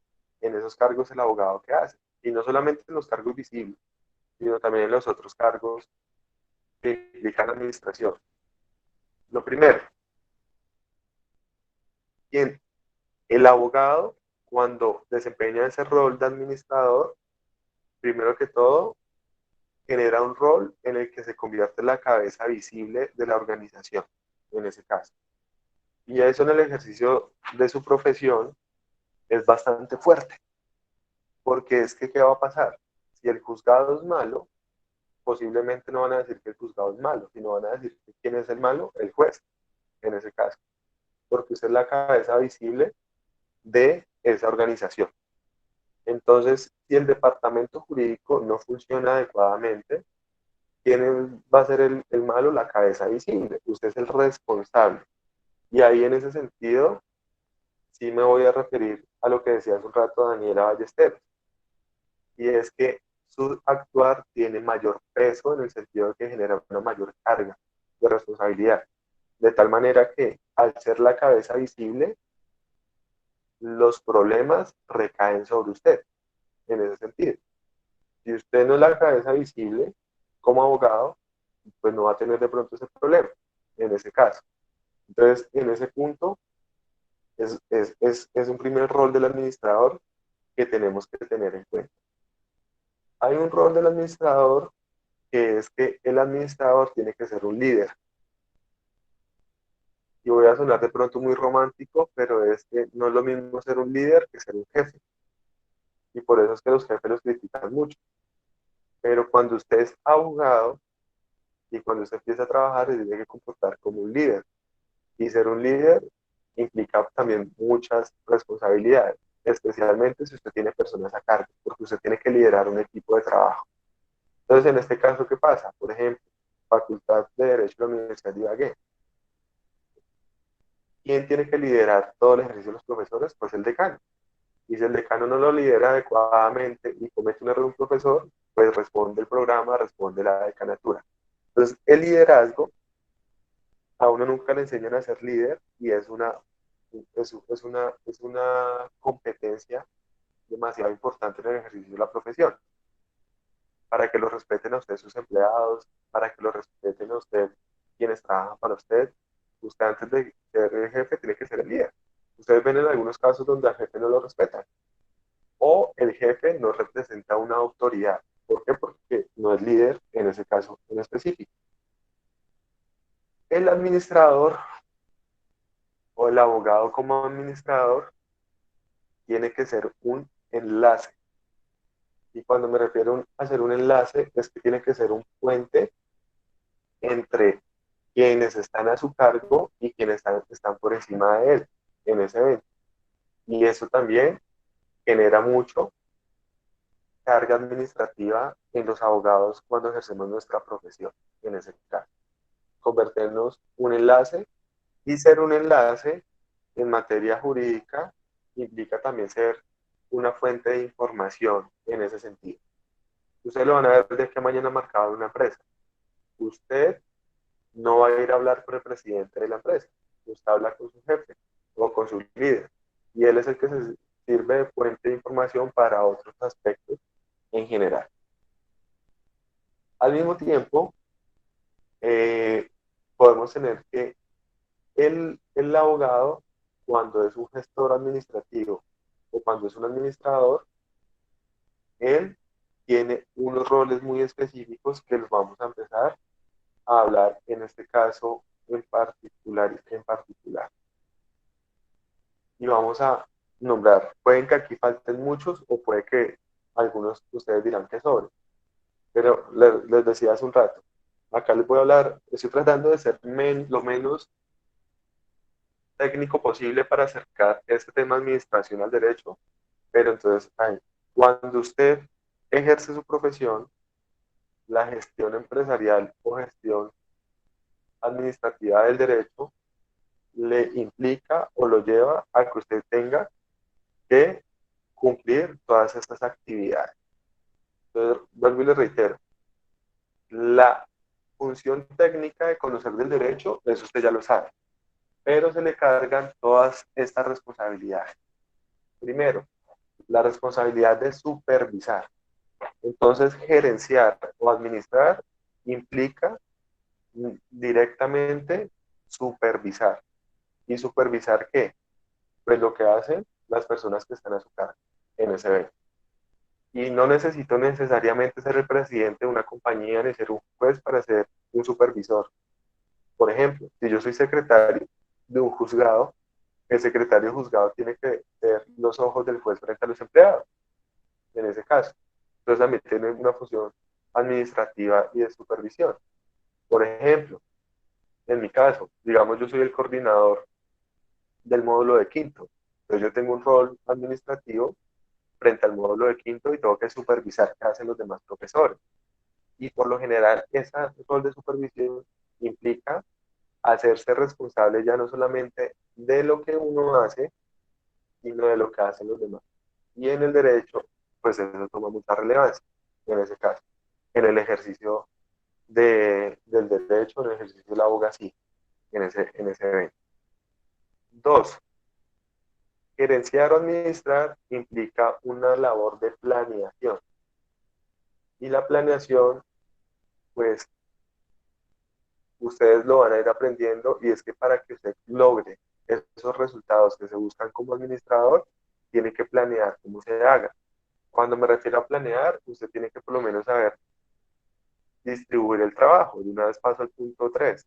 en esos cargos el abogado que hace. Y no solamente en los cargos visibles, sino también en los otros cargos que implican administración. Lo primero, quien el abogado, cuando desempeña ese rol de administrador, primero que todo, genera un rol en el que se convierte en la cabeza visible de la organización, en ese caso. Y eso en el ejercicio de su profesión es bastante fuerte, porque es que, ¿qué va a pasar? Si el juzgado es malo, posiblemente no van a decir que el juzgado es malo, sino van a decir que quién es el malo, el juez, en ese caso, porque usted es la cabeza visible de esa organización. Entonces, si el departamento jurídico no funciona adecuadamente, ¿quién va a ser el malo? La cabeza visible. Usted es el responsable. Y ahí en ese sentido, sí me voy a referir a lo que decía hace un rato Daniela Ballesteros. Y es que su actuar tiene mayor peso en el sentido de que genera una mayor carga de responsabilidad. De tal manera que al ser la cabeza visible, los problemas recaen sobre usted en ese sentido. Si usted no es la cabeza visible como abogado, pues no va a tener de pronto ese problema en ese caso. Entonces, en ese punto, es un primer rol del administrador que tenemos que tener en cuenta. Hay un rol del administrador que es que el administrador tiene que ser un líder. Y voy a sonar de pronto muy romántico, pero es que no es lo mismo ser un líder que ser un jefe. Y por eso es que los jefes los critican mucho. Pero cuando usted es abogado y cuando usted empieza a trabajar, se tiene que comportar como un líder. Y ser un líder implica también muchas responsabilidades, especialmente si usted tiene personas a cargo, porque usted tiene que liderar un equipo de trabajo. Entonces, en este caso, ¿qué pasa? Por ejemplo, Facultad de Derecho de la Universidad de Ibagué. ¿quién tiene que liderar todo el ejercicio de los profesores? Pues el decano. Y si el decano no lo lidera adecuadamente y comete un error un profesor, pues responde el programa, responde la decanatura. Entonces, el liderazgo, a uno nunca le enseñan a ser líder y es una competencia demasiado importante en el ejercicio de la profesión, para que lo respeten a usted sus empleados, para que lo respeten a usted quienes trabajan para usted. Usted antes de ser el jefe tiene que ser el líder. Ustedes ven en algunos casos donde al jefe no lo respetan o el jefe no representa una autoridad. ¿Por qué? Porque no es líder en ese caso en específico. El administrador o el abogado como administrador tiene que ser un enlace. Y cuando me refiero a hacer un enlace, es que tiene que ser un puente entre quienes están a su cargo y quienes están por encima de él en ese evento. Y eso también genera mucho carga administrativa en los abogados cuando ejercemos nuestra profesión, en ese caso. Convertirnos un enlace y ser un enlace en materia jurídica implica también ser una fuente de información en ese sentido. Ustedes lo van a ver de que mañana marcado en una empresa. Usted no va a ir a hablar con el presidente de la empresa. Usted habla con su jefe o con su líder. Y él es el que se sirve de fuente de información para otros aspectos en general. Al mismo tiempo, podemos tener que el abogado, cuando es un gestor administrativo o cuando es un administrador, él tiene unos roles muy específicos que los vamos a empezar a hablar en este caso en particular. Y vamos a nombrar, pueden que aquí falten muchos o puede que algunos de ustedes dirán que sobre, pero les decía hace un rato, acá les voy a hablar, estoy tratando de ser lo menos técnico posible para acercar este tema de administración al derecho, pero entonces, cuando usted ejerce su profesión, la gestión empresarial o gestión administrativa del derecho le implica o lo lleva a que usted tenga que cumplir todas estas actividades. Entonces, vuelvo y le reitero, la función técnica de conocer del derecho, eso usted ya lo sabe, pero se le cargan todas estas responsabilidades. Primero, la responsabilidad de supervisar. Entonces, gerenciar o administrar implica directamente supervisar. ¿Y supervisar qué? Pues lo que hacen las personas que están a su cargo en ese evento. Y no necesito necesariamente ser el presidente de una compañía ni ser un juez para ser un supervisor. Por ejemplo, si yo soy secretario de un juzgado, el secretario de juzgado tiene que ser los ojos del juez frente a los empleados, en ese caso. Entonces también tiene una función administrativa y de supervisión. Por ejemplo, en mi caso, digamos, yo soy el coordinador del módulo de quinto. Entonces yo tengo un rol administrativo frente al módulo de quinto y tengo que supervisar qué hacen los demás profesores. Y por lo general, ese rol de supervisión implica hacerse responsable ya no solamente de lo que uno hace, sino de lo que hacen los demás. Y en el derecho, pues eso toma mucha relevancia en ese caso, en el ejercicio del derecho, en el ejercicio de la abogacía, en ese evento. Dos, gerenciar o administrar implica una labor de planeación. Y la planeación, pues, ustedes lo van a ir aprendiendo y es que para que usted logre esos resultados que se buscan como administrador, tiene que planear cómo se haga. Cuando me refiero a planear, usted tiene que por lo menos saber distribuir el trabajo. De una vez paso al punto 3.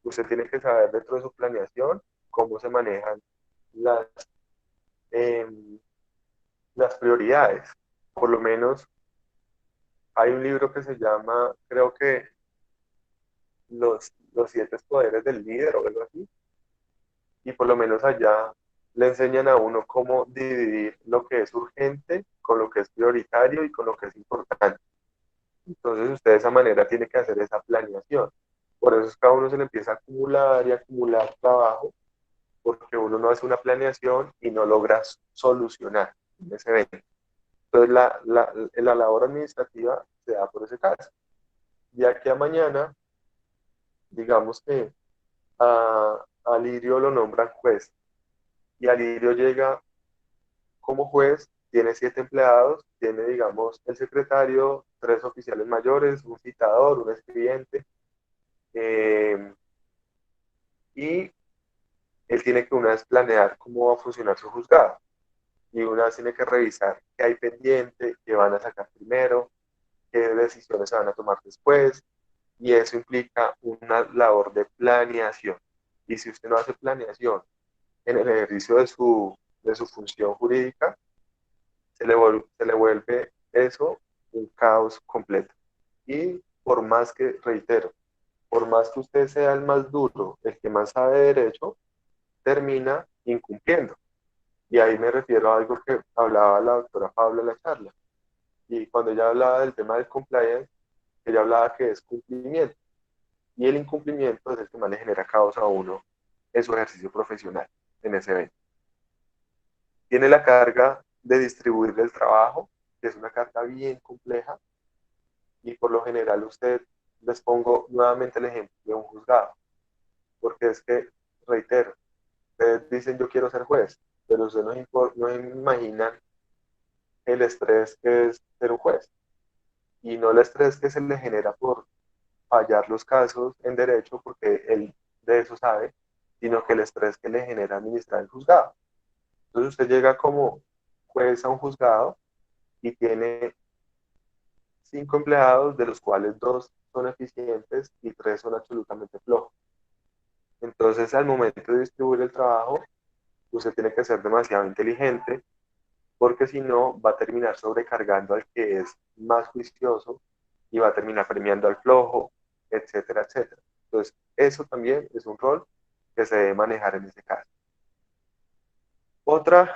Usted tiene que saber dentro de su planeación cómo se manejan las, eh, las prioridades. Por lo menos hay un libro que se llama, creo que los 7 poderes del líder o algo así, y por lo menos allá le enseñan a uno cómo dividir lo que es urgente con lo que es prioritario y con lo que es importante. Entonces usted de esa manera tiene que hacer esa planeación. Por eso es que a uno se le empieza a acumular y acumular trabajo, porque uno no hace una planeación y no logra solucionar en ese evento. Entonces, la labor administrativa se da por ese caso. De aquí a mañana, digamos que a Lirio lo nombran juez, y Alirio llega como juez, tiene 7 empleados, tiene, digamos, el secretario, 3 oficiales mayores, un citador, un escribiente, y él tiene que una vez planear cómo va a funcionar su juzgado, y una vez tiene que revisar qué hay pendiente, qué van a sacar primero, qué decisiones se van a tomar después, y eso implica una labor de planeación. Y si usted no hace planeación en el ejercicio de su función jurídica, se le vuelve eso un caos completo. Y por más que, reitero, por más que usted sea el más duro, el que más sabe de derecho, termina incumpliendo. Y ahí me refiero a algo que hablaba la doctora Paula en la charla. Y cuando ella hablaba del tema del compliance, ella hablaba que es cumplimiento. Y el incumplimiento es el que más le genera caos a uno en su ejercicio profesional en ese evento. Tiene la carga de distribuir el trabajo, que es una carga bien compleja, y por lo general les pongo nuevamente el ejemplo de un juzgado, porque es que, reitero, ustedes dicen yo quiero ser juez, pero ustedes no imaginan el estrés que es ser un juez, y no el estrés que se le genera por fallar los casos en derecho, porque él de eso sabe, sino que el estrés que le genera administrar el juzgado. Entonces usted llega como juez a un juzgado y tiene 5 empleados, de los cuales 2 son eficientes y 3 son absolutamente flojos. Entonces, al momento de distribuir el trabajo, usted tiene que ser demasiado inteligente, porque si no, va a terminar sobrecargando al que es más juicioso y va a terminar premiando al flojo, etcétera, etcétera. Entonces, eso también es un rol que se debe manejar en ese caso. Otra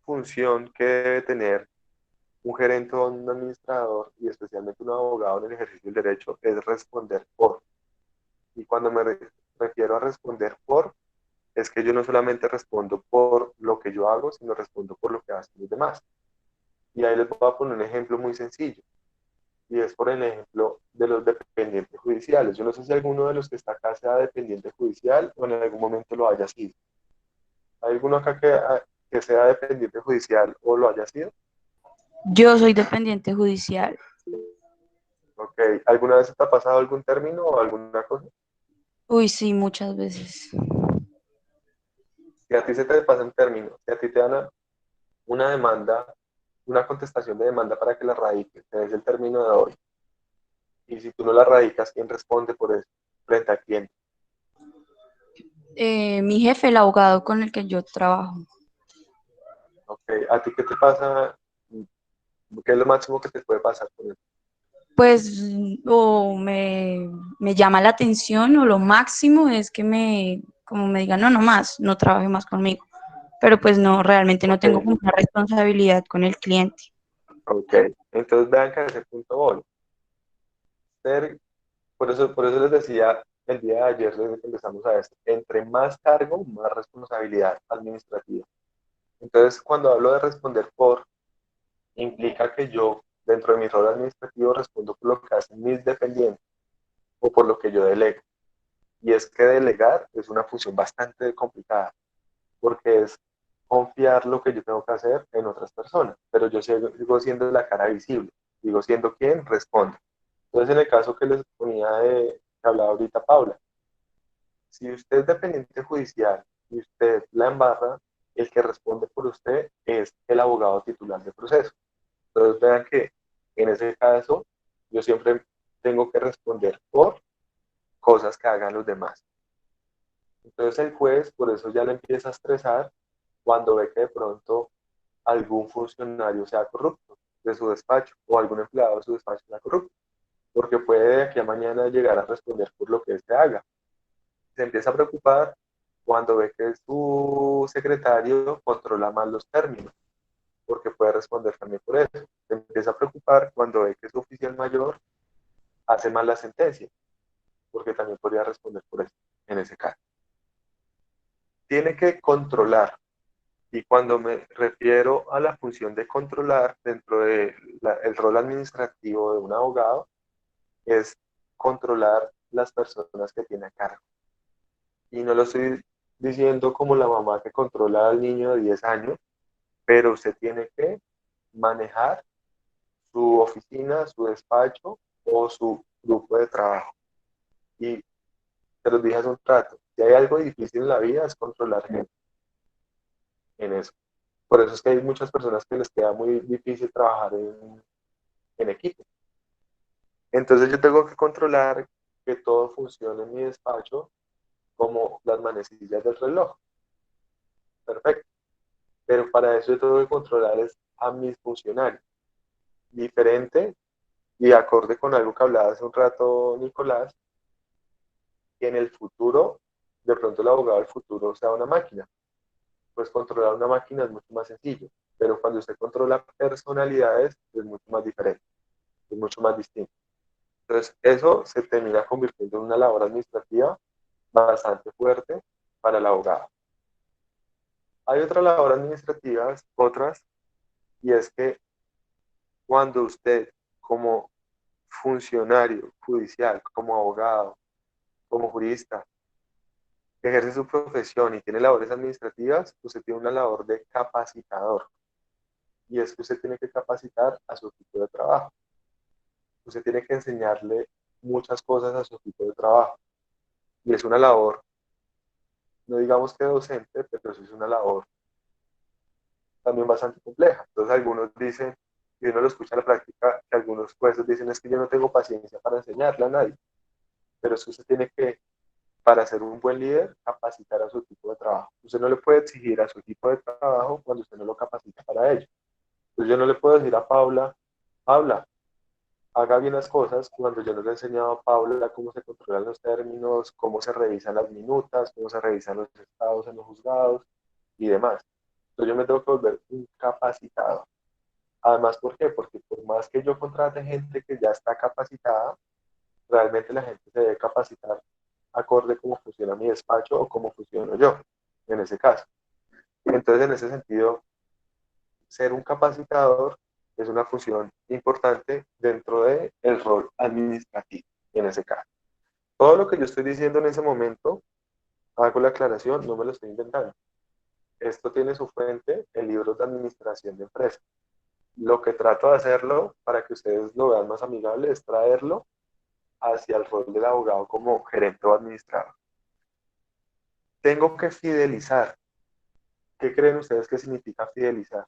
función que debe tener un gerente o un administrador, y especialmente un abogado en el ejercicio del derecho, es responder por. Y cuando refiero a responder por, es que yo no solamente respondo por lo que yo hago, sino respondo por lo que hacen los demás. Y ahí les voy a poner un ejemplo muy sencillo, y es por el ejemplo de los dependientes judiciales. Yo no sé si alguno de los que está acá sea dependiente judicial o en algún momento lo haya sido. ¿Hay alguno acá que sea dependiente judicial o lo haya sido? Yo soy dependiente judicial. Ok. ¿Alguna vez te ha pasado algún término o alguna cosa? Uy, sí, muchas veces. Si a ti se te pasa un término, si a ti te dan una demanda, una contestación de demanda para que la radiques, te des el término de hoy, y si tú no la radicas, ¿quién responde por eso? ¿Frente a quién? Mi jefe, el abogado con el que yo trabajo. Ok. ¿A ti qué te pasa? ¿Qué es lo máximo que te puede pasar con eso? Pues o me llama la atención o lo máximo es que como me digan, no, no más, no trabaje más conmigo. Pero pues no, realmente no Ok, tengo como una responsabilidad con el cliente. ok. Entonces vean que a ese punto voy. Por eso les decía el día de ayer, desde que empezamos a esto, entre más cargo, más responsabilidad administrativa. Entonces, cuando hablo de responder por, implica que yo, dentro de mi rol administrativo, respondo por lo que hacen mis dependientes o por lo que yo delego. Y es que delegar es una función bastante complicada, porque es confiar lo que yo tengo que hacer en otras personas, pero yo sigo siendo la cara visible, digo siendo quien responde. Entonces, en el caso que les ponía que hablaba ahorita Paula, si usted es dependiente judicial y usted la embarra, el que responde por usted es el abogado titular del proceso. Entonces vean que en ese caso yo siempre tengo que responder por cosas que hagan los demás. Entonces el juez por eso ya le empieza a estresar cuando ve que de pronto algún funcionario sea corrupto de su despacho o algún empleado de su despacho sea corrupto, porque puede de aquí a mañana llegar a responder por lo que éste haga. Se empieza a preocupar cuando ve que su secretario controla mal los términos, porque puede responder también por eso. Se empieza a preocupar cuando ve que su oficial mayor hace mal la sentencia, porque también podría responder por eso, en ese caso. tiene que controlar. Y cuando me refiero a la función de controlar dentro del rol administrativo de un abogado, es controlar las personas que tiene a cargo. Y no lo estoy diciendo como la mamá que controla al niño de 10 años, pero usted tiene que manejar su oficina, su despacho o su grupo de trabajo. Y te lo dije hace un rato, si hay algo difícil en la vida es controlar gente en eso. Por eso es que hay muchas personas que les queda muy difícil trabajar en equipo. Entonces yo tengo que controlar que todo funcione en mi despacho como las manecillas del reloj. Perfecto. Pero para eso yo tengo que controlar es a mis funcionarios. Diferente y acorde con algo que hablaba hace un rato Nicolás, que en el futuro, de pronto el abogado del futuro sea una máquina. Pues controlar una máquina es mucho más sencillo, pero cuando usted controla personalidades es mucho más diferente, es mucho más distinto. Entonces, eso se termina convirtiendo en una labor administrativa bastante fuerte para el abogado. Hay otras labores administrativas, otras, y es que cuando usted como funcionario judicial, como abogado, como jurista, ejerce su profesión y tiene labores administrativas, usted tiene una labor de capacitador. Y es que usted tiene que capacitar a su equipo de trabajo. Usted tiene que enseñarle muchas cosas a su equipo de trabajo. Y es una labor, no digamos que docente, pero sí es una labor también bastante compleja. Entonces algunos dicen, y uno lo escucha en la práctica, que algunos jueces dicen es que yo no tengo paciencia para enseñarle a nadie. Pero es que usted tiene que, para ser un buen líder, capacitar a su equipo de trabajo. Usted no le puede exigir a su equipo de trabajo cuando usted no lo capacita para ello. Entonces yo no le puedo decir a Paula, Paula, haga bien las cosas cuando yo no le he enseñado a Paula cómo se controlan los términos, cómo se revisan las minutas, cómo se revisan los estados en los juzgados y demás. Entonces yo me tengo que volver un capacitado. Además, ¿por qué? Porque por más que yo contrate gente que ya está capacitada, realmente la gente se debe capacitar acorde a cómo funciona mi despacho o cómo funciono yo, en ese caso. Entonces, en ese sentido, ser un capacitador es una función importante dentro del rol administrativo, en ese caso. Todo lo que yo estoy diciendo en ese momento, hago la aclaración, no me lo estoy inventando. Esto tiene su fuente en libros de administración de empresas. Lo que trato de hacerlo para que ustedes lo vean más amigable es traerlo hacia el rol del abogado como gerente o administrador. Tengo que fidelizar. ¿Qué creen ustedes que significa fidelizar?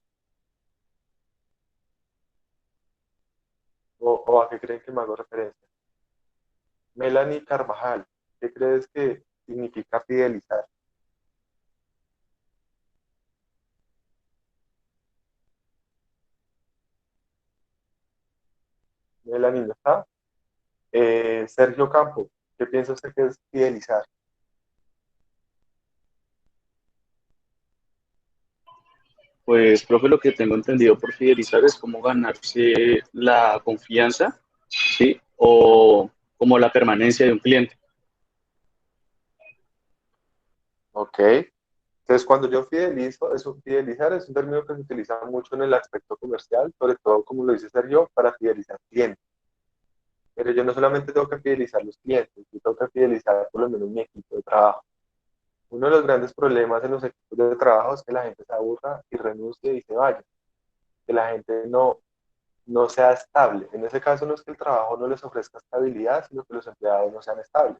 ¿O a qué creen que me hago referencia? Melanie Carvajal, ¿qué crees que significa fidelizar? Melanie no está. Sergio Campo, ¿qué piensa usted que es fidelizar? Pues, profe, lo que tengo entendido por fidelizar es como ganarse la confianza, ¿sí? O como la permanencia de un cliente. Ok. Entonces, cuando yo fidelizo, eso, fidelizar es un término que se utiliza mucho en el aspecto comercial, sobre todo, como lo dice Sergio, para fidelizar clientes. Pero yo no solamente tengo que fidelizar los clientes, yo tengo que fidelizar por lo menos mi equipo de trabajo. Uno de los grandes problemas en los equipos de trabajo es que la gente se aburra y renuncie y se vaya. Que la gente no sea estable. En ese caso no es que el trabajo no les ofrezca estabilidad, sino que los empleados no sean estables.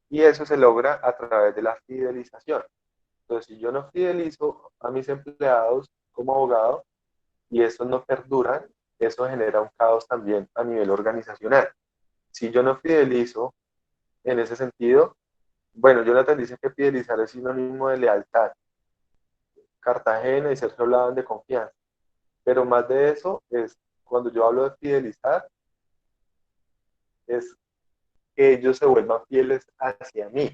Y eso se logra a través de la fidelización. Entonces, si yo no fidelizo a mis empleados como abogado y estos no perduran, eso genera un caos también a nivel organizacional. Si yo no fidelizo en ese sentido, bueno, Jonathan dice que fidelizar es sinónimo de lealtad. Cartagena y Sergio hablaban de confianza. Pero más de eso es, cuando yo hablo de fidelizar, es que ellos se vuelvan fieles hacia mí.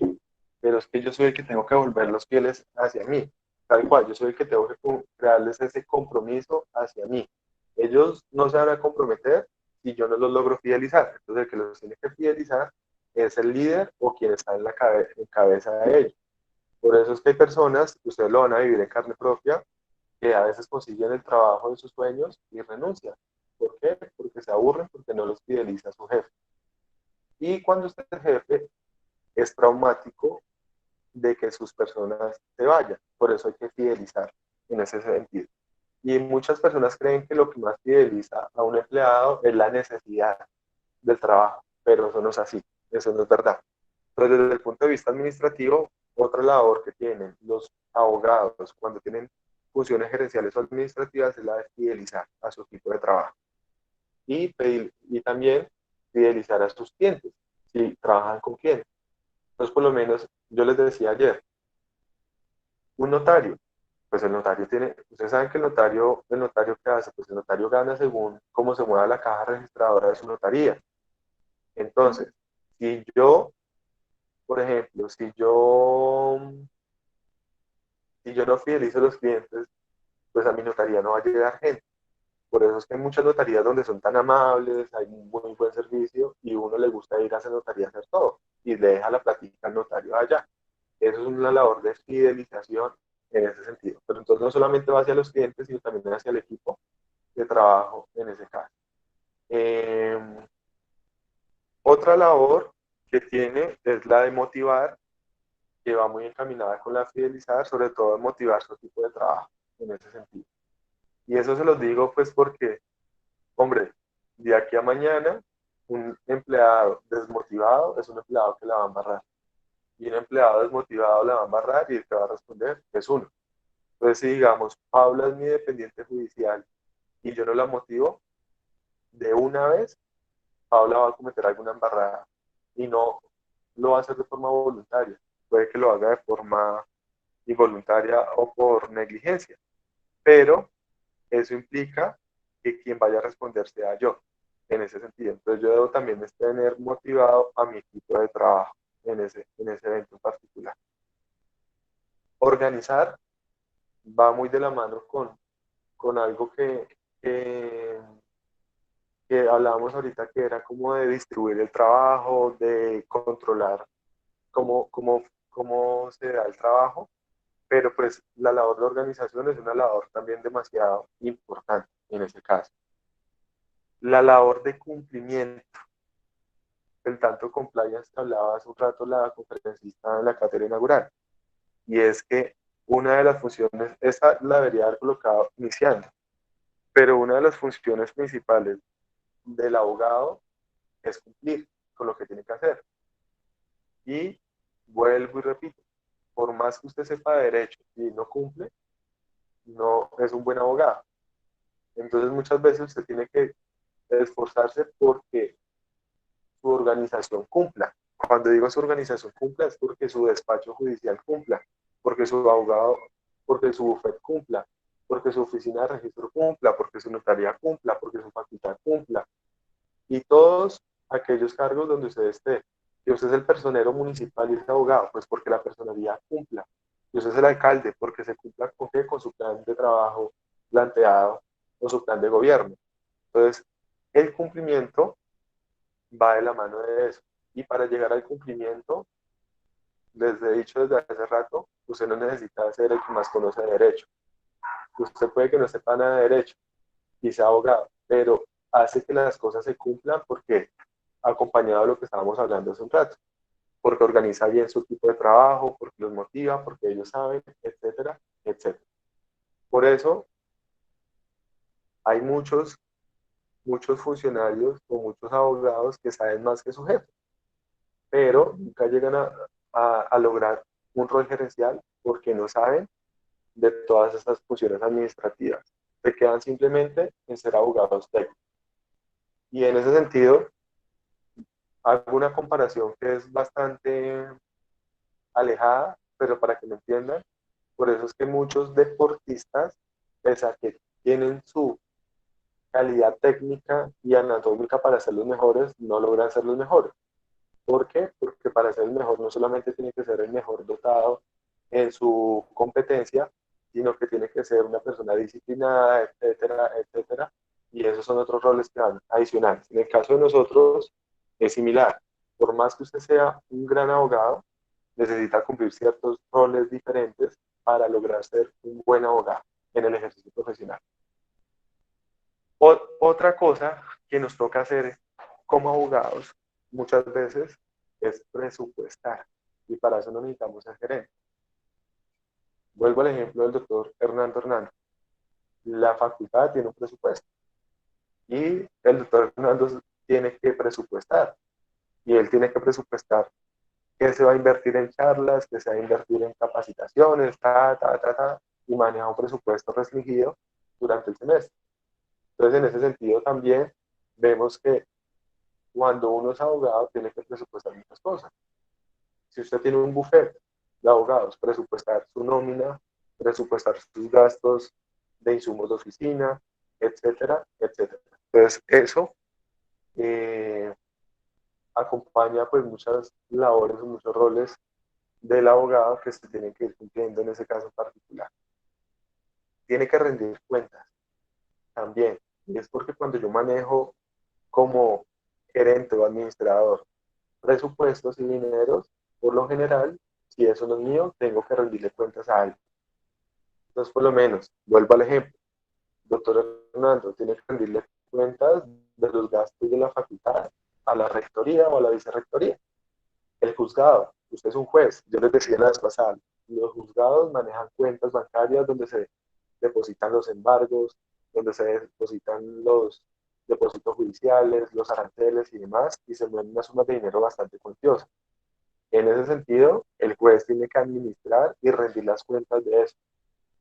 Pero es que yo soy el que tengo que volverlos fieles hacia mí. Tal cual, yo soy el que tengo que crearles ese compromiso hacia mí. Ellos no se van a comprometer si yo no los logro fidelizar. Entonces, el que los tiene que fidelizar es el líder o quien está en la cabeza de ellos. Por eso es que hay personas, que ustedes lo van a vivir en carne propia, que a veces consiguen el trabajo de sus sueños y renuncian. ¿Por qué? Porque se aburren, porque no los fideliza su jefe. Y cuando usted es jefe, es traumático de que sus personas se vayan. Por eso hay que fidelizar en ese sentido. Y muchas personas creen que lo que más fideliza a un empleado es la necesidad del trabajo, pero eso no es así, eso no es verdad. Entonces, desde el punto de vista administrativo, otra labor que tienen los abogados cuando tienen funciones gerenciales o administrativas es la de fidelizar a su equipo de trabajo y también fidelizar a sus clientes, si trabajan con clientes. Entonces, por lo menos, yo les decía ayer, un notario, pues el notario tiene, ustedes saben que el notario ¿qué hace? Pues el notario gana según cómo se mueva la caja registradora de su notaría. Entonces, si yo, por ejemplo, si yo no fidelizo a los clientes, pues a mi notaría no va a llegar gente. Por eso es que hay muchas notarías donde son tan amables, hay un muy buen servicio y uno le gusta ir a esa notaría a hacer todo y le deja la platica al notario allá. Eso es una labor de fidelización en ese sentido. Pero entonces no solamente va hacia los clientes, sino también hacia el equipo de trabajo en ese caso. Eh, Otra labor que tiene es la de motivar, que va muy encaminada con la fidelizar, sobre todo en motivar su equipo de trabajo en ese sentido. Y eso se los digo pues porque, hombre, de aquí a mañana, un empleado desmotivado es un empleado que la va a embarrar. Y un empleado desmotivado la va a embarrar y el que va a responder es uno. Entonces, si digamos, Paula es mi dependiente judicial y yo no la motivo, de una vez, Paula va a cometer alguna embarrada y no lo va a hacer de forma voluntaria. Puede que lo haga de forma involuntaria o por negligencia, pero eso implica que quien vaya a responder sea yo, en ese sentido. Entonces yo debo también tener motivado a mi equipo de trabajo en ese evento en particular. Organizar va muy de la mano con algo que, que hablábamos ahorita, que era como de distribuir el trabajo, de controlar cómo se da el trabajo, pero pues la labor de organización es una labor también demasiado importante en ese caso. La labor de cumplimiento, el tanto compliance que hablaba hace un rato la conferencista en la cátedra inaugural, y es que una de las funciones, esa la debería haber colocado iniciando, pero una de las funciones principales del abogado es cumplir con lo que tiene que hacer. Y vuelvo y repito, por más que usted sepa de derecho y no cumple, no es un buen abogado. Entonces muchas veces usted tiene que esforzarse porque su organización cumpla. Cuando digo su organización cumpla es porque su despacho judicial cumpla, porque su abogado, porque su bufet cumpla, porque su oficina de registro cumpla, porque su notaría cumpla, porque su facultad cumpla. Y todos aquellos cargos donde usted esté. Si usted es el personero municipal y es abogado, pues porque la personería cumpla. Si usted es el alcalde, porque se cumpla con, ¿qué? Con su plan de trabajo planteado o su plan de gobierno. Entonces, el cumplimiento va de la mano de eso. Y para llegar al cumplimiento, les he dicho desde hace rato, usted no necesita ser el que más conoce de derecho. Usted puede que no sepa nada de derecho y sea abogado, pero hace que las cosas se cumplan porque acompañado de lo que estábamos hablando hace un rato, porque organiza bien su equipo de trabajo, porque los motiva, porque ellos saben, etcétera, etcétera. Por eso hay muchos funcionarios o muchos abogados que saben más que su jefe, pero nunca llegan a lograr un rol gerencial porque no saben de todas estas funciones administrativas. Se quedan simplemente en ser abogados técnicos. Y en ese sentido, hago una comparación que es bastante alejada, pero para que me entiendan, por eso es que muchos deportistas, pese a que tienen su calidad técnica y anatómica para ser los mejores, no logran ser los mejores. ¿Por qué? Porque para ser el mejor no solamente tiene que ser el mejor dotado en su competencia, sino que tiene que ser una persona disciplinada, etcétera, etcétera. Y esos son otros roles que van adicionales. En el caso de nosotros es similar. Por más que usted sea un gran abogado, necesita cumplir ciertos roles diferentes para lograr ser un buen abogado en el ejercicio profesional. Otra cosa que nos toca hacer como abogados muchas veces es presupuestar, y para eso no necesitamos ser gerente. Vuelvo al ejemplo del doctor Hernando Hernández. La facultad tiene un presupuesto y el doctor Hernando tiene que presupuestar, y él tiene que presupuestar qué se va a invertir en charlas, qué se va a invertir en capacitaciones, y maneja un presupuesto restringido durante el semestre. Entonces, en ese sentido también vemos que cuando uno es abogado tiene que presupuestar muchas cosas. Si usted tiene un buffet de abogados, presupuestar su nómina, presupuestar sus gastos de insumos de oficina, etcétera, etcétera. Entonces, eso acompaña pues muchas labores, muchos roles del abogado que se tienen que ir cumpliendo en ese caso en particular. Tiene que rendir cuentas también, y es porque cuando yo manejo como gerente o administrador presupuestos y dineros, por lo general, si eso no es mío, tengo que rendirle cuentas a alguien. Entonces, por lo menos, vuelvo al ejemplo, doctor Hernando tiene que rendirle cuentas de los gastos de la facultad a la rectoría o a la vicerrectoría. El juzgado, usted es un juez, yo les decía la vez pasada, los juzgados manejan cuentas bancarias donde se depositan los embargos, donde se depositan los depósitos judiciales, los aranceles y demás, y se mueven unas sumas de dinero bastante cuantiosas. En ese sentido, el juez tiene que administrar y rendir las cuentas de eso.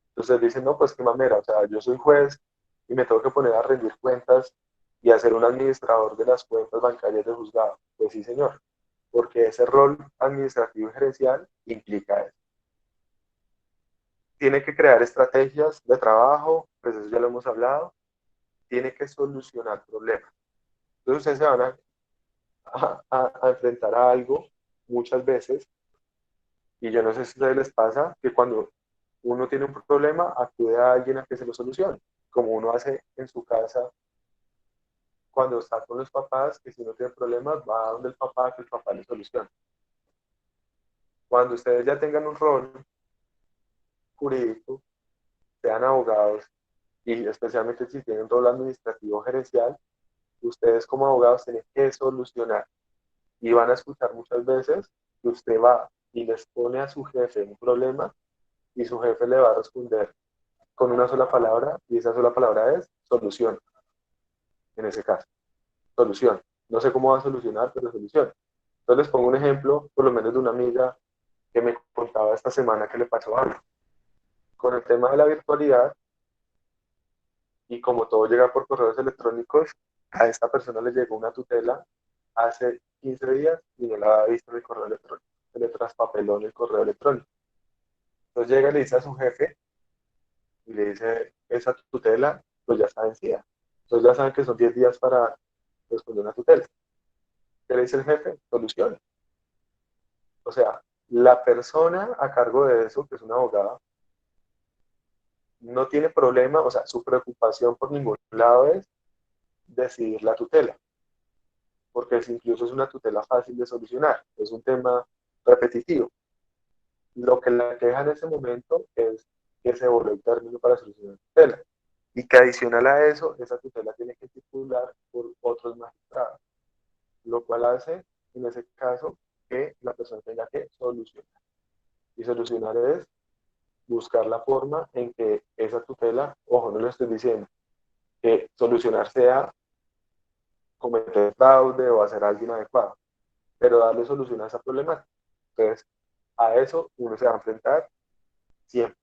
Entonces dicen, no, pues qué mamera, o sea, yo soy juez y me tengo que poner a rendir cuentas y a ser un administrador de las cuentas bancarias del juzgado. Pues sí, señor, porque ese rol administrativo y gerencial implica eso. Tiene que crear estrategias de trabajo, pues eso ya lo hemos hablado. Tiene que solucionar problemas. Entonces ustedes se van a enfrentar a algo muchas veces, y yo no sé si a ustedes les pasa, que cuando uno tiene un problema, acude a alguien a que se lo solucione, como uno hace en su casa cuando está con los papás, que si no tiene problemas, va a donde el papá, que el papá le solucione. Cuando ustedes ya tengan un rol jurídico, sean abogados, y especialmente si tienen un rol administrativo gerencial, ustedes como abogados tienen que solucionar, y van a escuchar muchas veces que usted va y les pone a su jefe un problema y su jefe le va a responder con una sola palabra, y esa sola palabra es solución. En ese caso, solución. No sé cómo va a solucionar, pero solución. Entonces les pongo un ejemplo, por lo menos de una amiga que me contaba esta semana que le pasó algo. Con el tema de la virtualidad, y como todo llega por correos electrónicos, a esta persona le llegó una tutela hace 15 días y no la había visto en el correo electrónico. Se le traspapeló en el correo electrónico. Entonces llega y le dice a su jefe y le dice, esa tutela pues ya está vencida. Entonces ya saben que son 10 días para responder una tutela. ¿Qué le dice el jefe? Solución. O sea, la persona a cargo de eso, que es una abogada, no tiene problema, o sea, su preocupación por ningún lado es decidir la tutela, porque incluso es una tutela fácil de solucionar, es un tema repetitivo. Lo que la queja en ese momento es que se volvió el término para solucionar la tutela, y que adicional a eso, esa tutela tiene que circular por otros magistrados, lo cual hace, en ese caso, que la persona tenga que solucionar. Y solucionar es buscar la forma en que esa tutela, ojo, no le estoy diciendo que solucionar sea cometer fraude o hacer algo inadecuado, pero darle solución a esa problemática. Entonces, a eso uno se va a enfrentar siempre.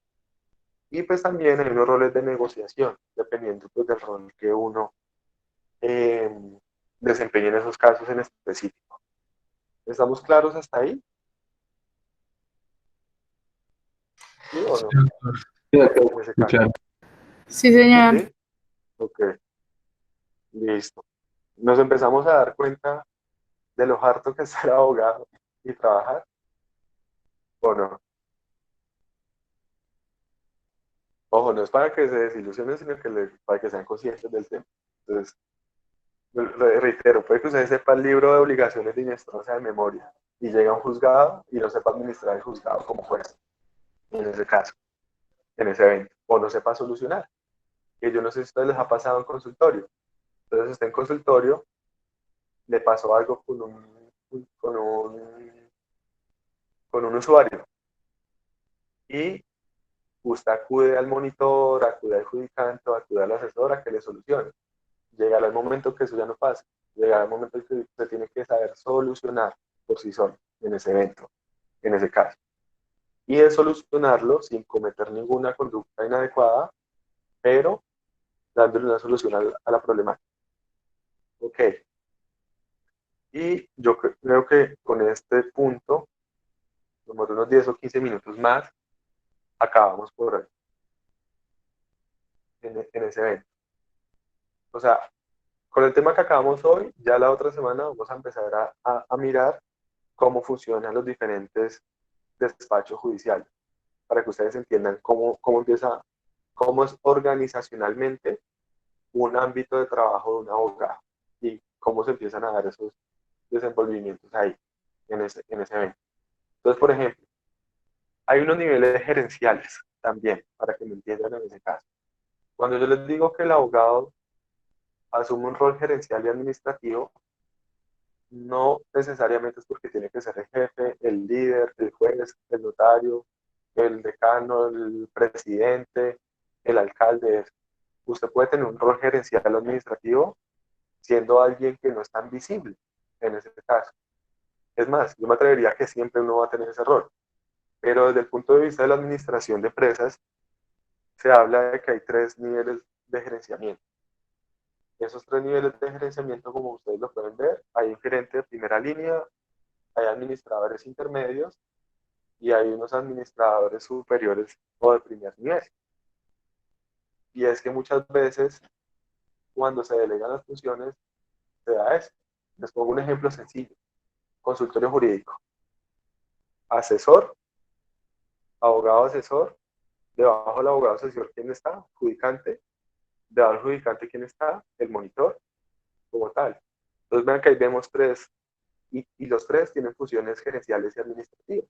Y pues también hay unos roles de negociación, dependiendo pues, del rol que uno eh, desempeñe en esos casos en específico. ¿Estamos claros hasta ahí? ¿Sí o no? Sí, En ese caso. claro. Sí, señor. ¿Sí? Ok, listo. Nos empezamos a dar cuenta de lo harto que es ser abogado y trabajar, ¿o no? Ojo, no es para que se desilusionen, sino que para que sean conscientes del tema. Entonces, reitero, puede que ustedes sepan el libro de obligaciones de Inestrosa de memoria, y llega a un juzgado y no sepa administrar el juzgado como juez, en ese caso, en ese evento, o no sepa solucionar. Que yo no sé si a ustedes les ha pasado en consultorio. Entonces, está en consultorio, le pasó algo con un usuario y usted acude al monitor, acude al judicante, acude al asesor a que le solucione. Llegará el momento que eso ya no pasa. Llegará el momento en que usted tiene que saber solucionar por sí solo en ese evento, en ese caso. Y de solucionarlo sin cometer ninguna conducta inadecuada, pero dándole una solución a la problemática. Ok. Y yo creo que con este punto, como unos 10 o 15 minutos más, acabamos por en ese evento. O sea, con el tema que acabamos hoy, ya la otra semana vamos a empezar a mirar cómo funcionan los diferentes despachos judiciales, para que ustedes entiendan cómo es organizacionalmente un ámbito de trabajo de un abogado y cómo se empiezan a dar esos desenvolvimientos ahí, en ese evento. Entonces, por ejemplo, hay unos niveles gerenciales también, para que me entiendan en ese caso. Cuando yo les digo que el abogado asume un rol gerencial y administrativo, no necesariamente es porque tiene que ser el jefe, el líder, el juez, el notario, el decano, el presidente, el alcalde. Usted puede tener un rol gerencial administrativo siendo alguien que no es tan visible en ese caso. Es más, yo me atrevería a que siempre uno va a tener ese rol. Pero desde el punto de vista de la administración de empresas, se habla de que hay 3 niveles de gerenciamiento. Esos 3 niveles de gerenciamiento, como ustedes lo pueden ver, hay un gerente de primera línea, hay administradores intermedios y hay unos administradores superiores o de primer nivel. Y es que muchas veces, cuando se delegan las funciones, se da esto. Les pongo un ejemplo sencillo. Consultorio jurídico. Asesor, abogado asesor, debajo del abogado asesor, ¿quién está? Judicante. Debajo del judicante, ¿quién está? El monitor, como tal. Entonces vean que ahí vemos 3, y los 3 tienen funciones gerenciales y administrativas.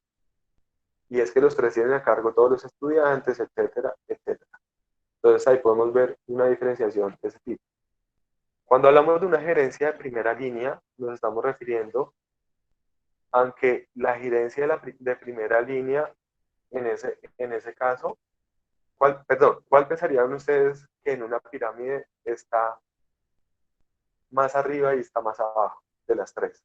Y es que los 3 tienen a cargo todos los estudiantes, etcétera, etcétera. Entonces ahí podemos ver una diferenciación de ese tipo. Cuando hablamos de una gerencia de primera línea, nos estamos refiriendo a que la gerencia de primera línea, en ese caso, ¿cuál pensarían ustedes que en una pirámide está más arriba y está más abajo de las 3?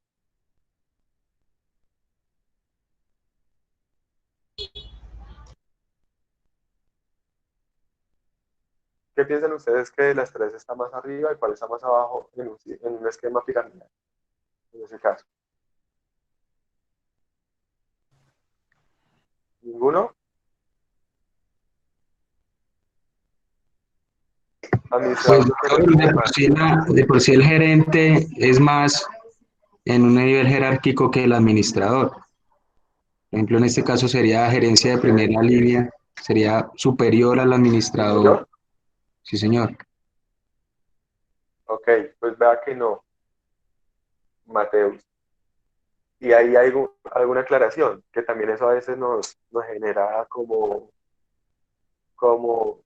¿Qué piensan ustedes que de las 3 está más arriba y cuál está más abajo en un esquema piramidal, en ese caso? ¿Ninguno? Pues Administrador superior doctor, y demás. de por sí el gerente es más en un nivel jerárquico que el administrador. Por ejemplo, en este caso sería gerencia de Ok. primera línea, sería superior al ¿Sí, administrador. señor? Sí, señor. Ok, pues vea que no, Mateus. Y ahí hay alguna aclaración, que también eso a veces nos genera como, como,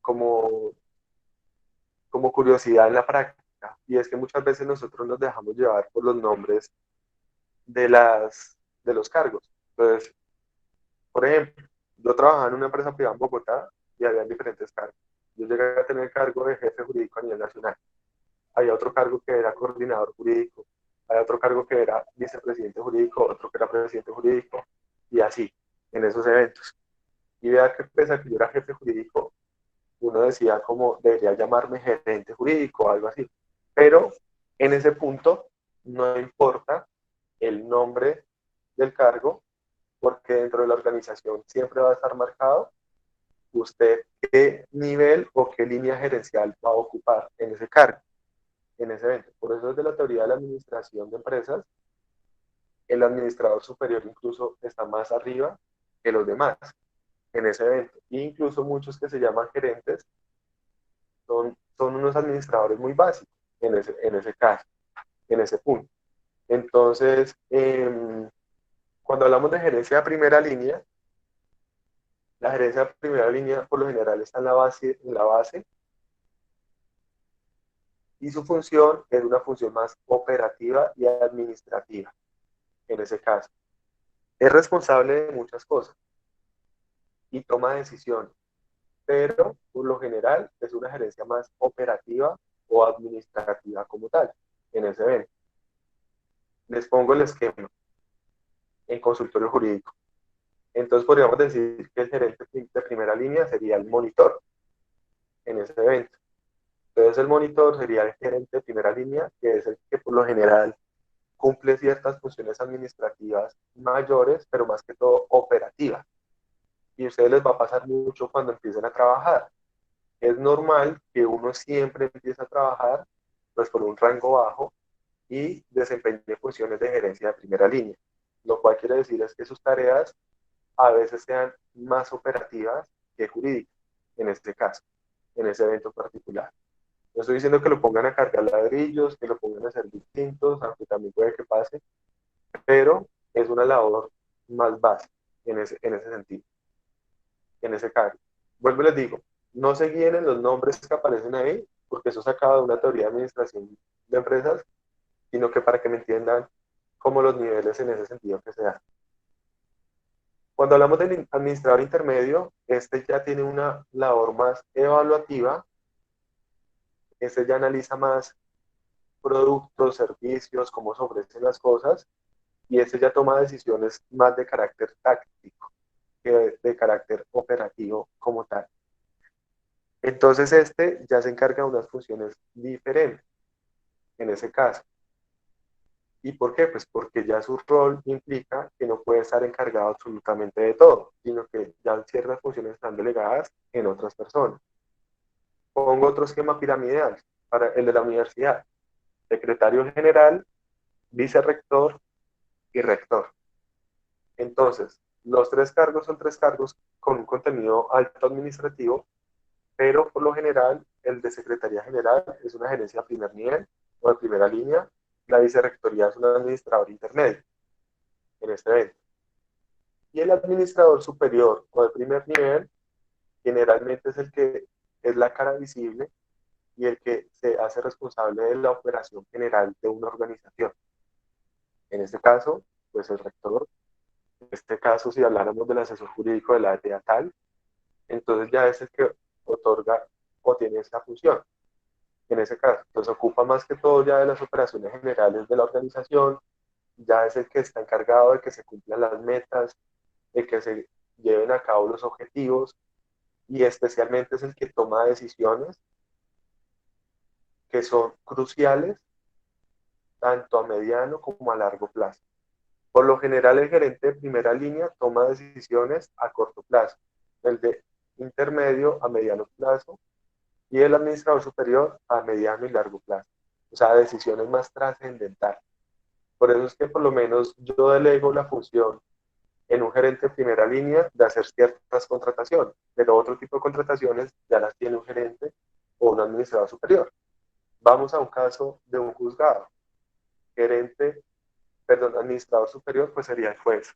como curiosidad en la práctica. Y es que muchas veces nosotros nos dejamos llevar por los nombres de los cargos. Entonces, por ejemplo, yo trabajaba en una empresa privada en Bogotá y había diferentes cargos. Yo llegué a tener el cargo de jefe jurídico a nivel nacional. Había otro cargo que era coordinador jurídico, había otro cargo que era vicepresidente jurídico, otro que era presidente jurídico, y así, en esos eventos. Y vea que pese a que yo era jefe jurídico, uno decía como debería llamarme gerente jurídico o algo así. Pero en ese punto no importa el nombre del cargo, porque dentro de la organización siempre va a estar marcado usted qué nivel o qué línea gerencial va a ocupar en ese cargo, en ese evento. Por eso desde la teoría de la administración de empresas, el administrador superior incluso está más arriba que los demás en ese evento. E incluso muchos que se llaman gerentes son unos administradores muy básicos en ese caso, en ese punto. Entonces, Cuando hablamos de gerencia de primera línea, la gerencia de primera línea por lo general está en la base y su función es una función más operativa y administrativa en ese caso. Es responsable de muchas cosas y toma decisiones, pero por lo general es una gerencia más operativa o administrativa como tal en ese evento. Les pongo el esquema en consultorio jurídico. Entonces podríamos decir que el gerente de primera línea sería el monitor en ese evento. Entonces el monitor sería el gerente de primera línea, que es el que por lo general cumple ciertas funciones administrativas mayores, pero más que todo operativas. Y a ustedes les va a pasar mucho cuando empiecen a trabajar. Es normal que uno siempre empiece a trabajar pues por un rango bajo y desempeñe funciones de gerencia de primera línea. Lo cual quiere decir es que sus tareas a veces sean más operativas que jurídicas, en este caso, en ese evento particular. No estoy diciendo que lo pongan a cargar ladrillos, que lo pongan a hacer distintos, aunque también puede que pase, pero es una labor más básica en ese sentido, en ese caso. Vuelvo y les digo, no se guíen en los nombres que aparecen ahí, porque eso es sacado de una teoría de administración de empresas, sino que para que me entiendan cómo los niveles en ese sentido que se dan. Cuando hablamos del administrador intermedio, este ya tiene una labor más evaluativa, este ya analiza más productos, servicios, cómo se ofrecen las cosas, y este ya toma decisiones más de carácter táctico que de carácter operativo como tal. Entonces este ya se encarga de unas funciones diferentes en ese caso. ¿Y por qué? Pues porque ya su rol implica que no puede estar encargado absolutamente de todo, sino que ya ciertas funciones están delegadas en otras personas. Pongo otro esquema piramidal para el de la universidad. Secretario general, vicerrector y rector. Entonces, los tres cargos son tres cargos con un contenido alto administrativo, pero por lo general el de secretaría general es una gerencia de primer nivel o de primera línea, la vicerrectoría es un administrador intermedio en este evento. Y el administrador superior o de primer nivel generalmente es el que es la cara visible y el que se hace responsable de la operación general de una organización. En este caso, pues el rector. En este caso, si habláramos del asesor jurídico de la área tal, entonces ya es el que otorga o tiene esa función. En ese caso, pues ocupa más que todo ya de las operaciones generales de la organización, ya es el que está encargado de que se cumplan las metas, de que se lleven a cabo los objetivos y especialmente es el que toma decisiones que son cruciales tanto a mediano como a largo plazo. Por lo general, el gerente de primera línea toma decisiones a corto plazo, el de intermedio a mediano plazo y el administrador superior a mediano y largo plazo. O sea, decisiones más trascendentales. Por eso es que por lo menos yo delego la función en un gerente de primera línea de hacer ciertas contrataciones, pero otro tipo de contrataciones ya las tiene un gerente o un administrador superior. Vamos a un caso de un juzgado. Administrador superior pues sería el juez.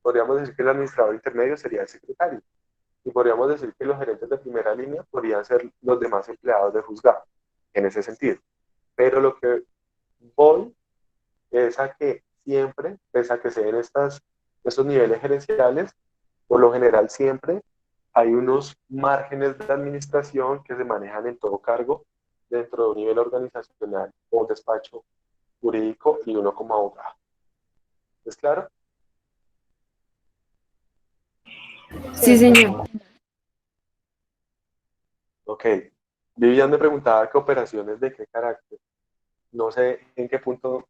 Podríamos decir que el administrador intermedio sería el secretario. Y podríamos decir que los gerentes de primera línea podrían ser los demás empleados de juzgado, en ese sentido. Pero lo que voy es a que siempre, pese a que se den estos niveles gerenciales, por lo general siempre hay unos márgenes de administración que se manejan en todo cargo dentro de un nivel organizacional o un despacho jurídico y uno como abogado. ¿Es claro? Sí, señor. Ok. Vivian me preguntaba qué operaciones de qué carácter. No sé en qué punto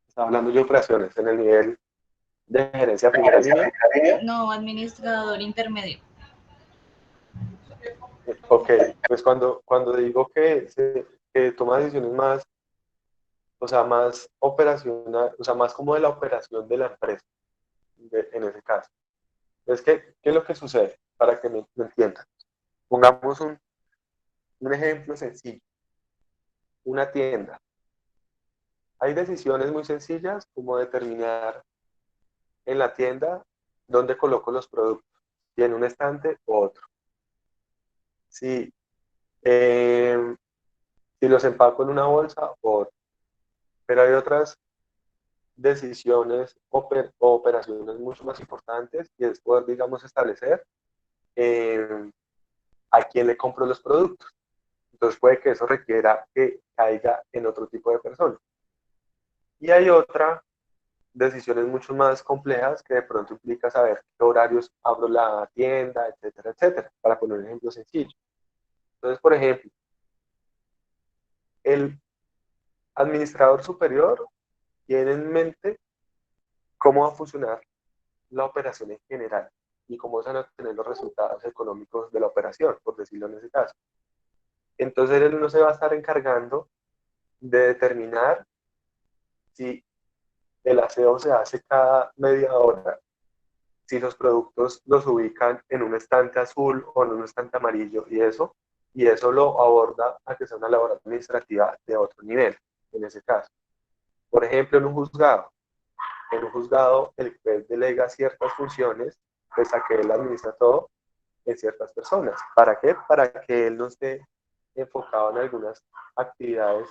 estaba hablando yo de operaciones, en el nivel de gerencia primera línea. No, administrador intermedio. Ok, pues cuando digo que toma decisiones más, o sea, más operacional, o sea, más como de la operación de la empresa, en ese caso. Es que, ¿qué es lo que sucede? Para que me entiendan. Pongamos un ejemplo sencillo. Una tienda. Hay decisiones muy sencillas como determinar en la tienda, ¿dónde coloco los productos? ¿Si en un estante o otro? Si, si los empaco en una bolsa o otra. Pero hay otras decisiones o operaciones mucho más importantes, y es poder, digamos, establecer a quién le compro los productos. Entonces puede que eso requiera que caiga en otro tipo de persona. Y hay otra decisiones mucho más complejas que de pronto implica saber qué horarios abro la tienda, etcétera, etcétera, para poner un ejemplo sencillo. Entonces, por ejemplo, el administrador superior tiene en mente cómo va a funcionar la operación en general y cómo se van a obtener los resultados económicos de la operación, por decirlo en ese caso. Entonces, él no se va a estar encargando de determinar si el aseo se hace cada media hora, si los productos los ubican en un estante azul o en un estante amarillo, y eso lo aborda a que sea una labor administrativa de otro nivel, en ese caso. Por ejemplo, en un juzgado el juez delega ciertas funciones, pese a que él administra todo, en ciertas personas. ¿Para qué? Para que él no esté enfocado en algunas actividades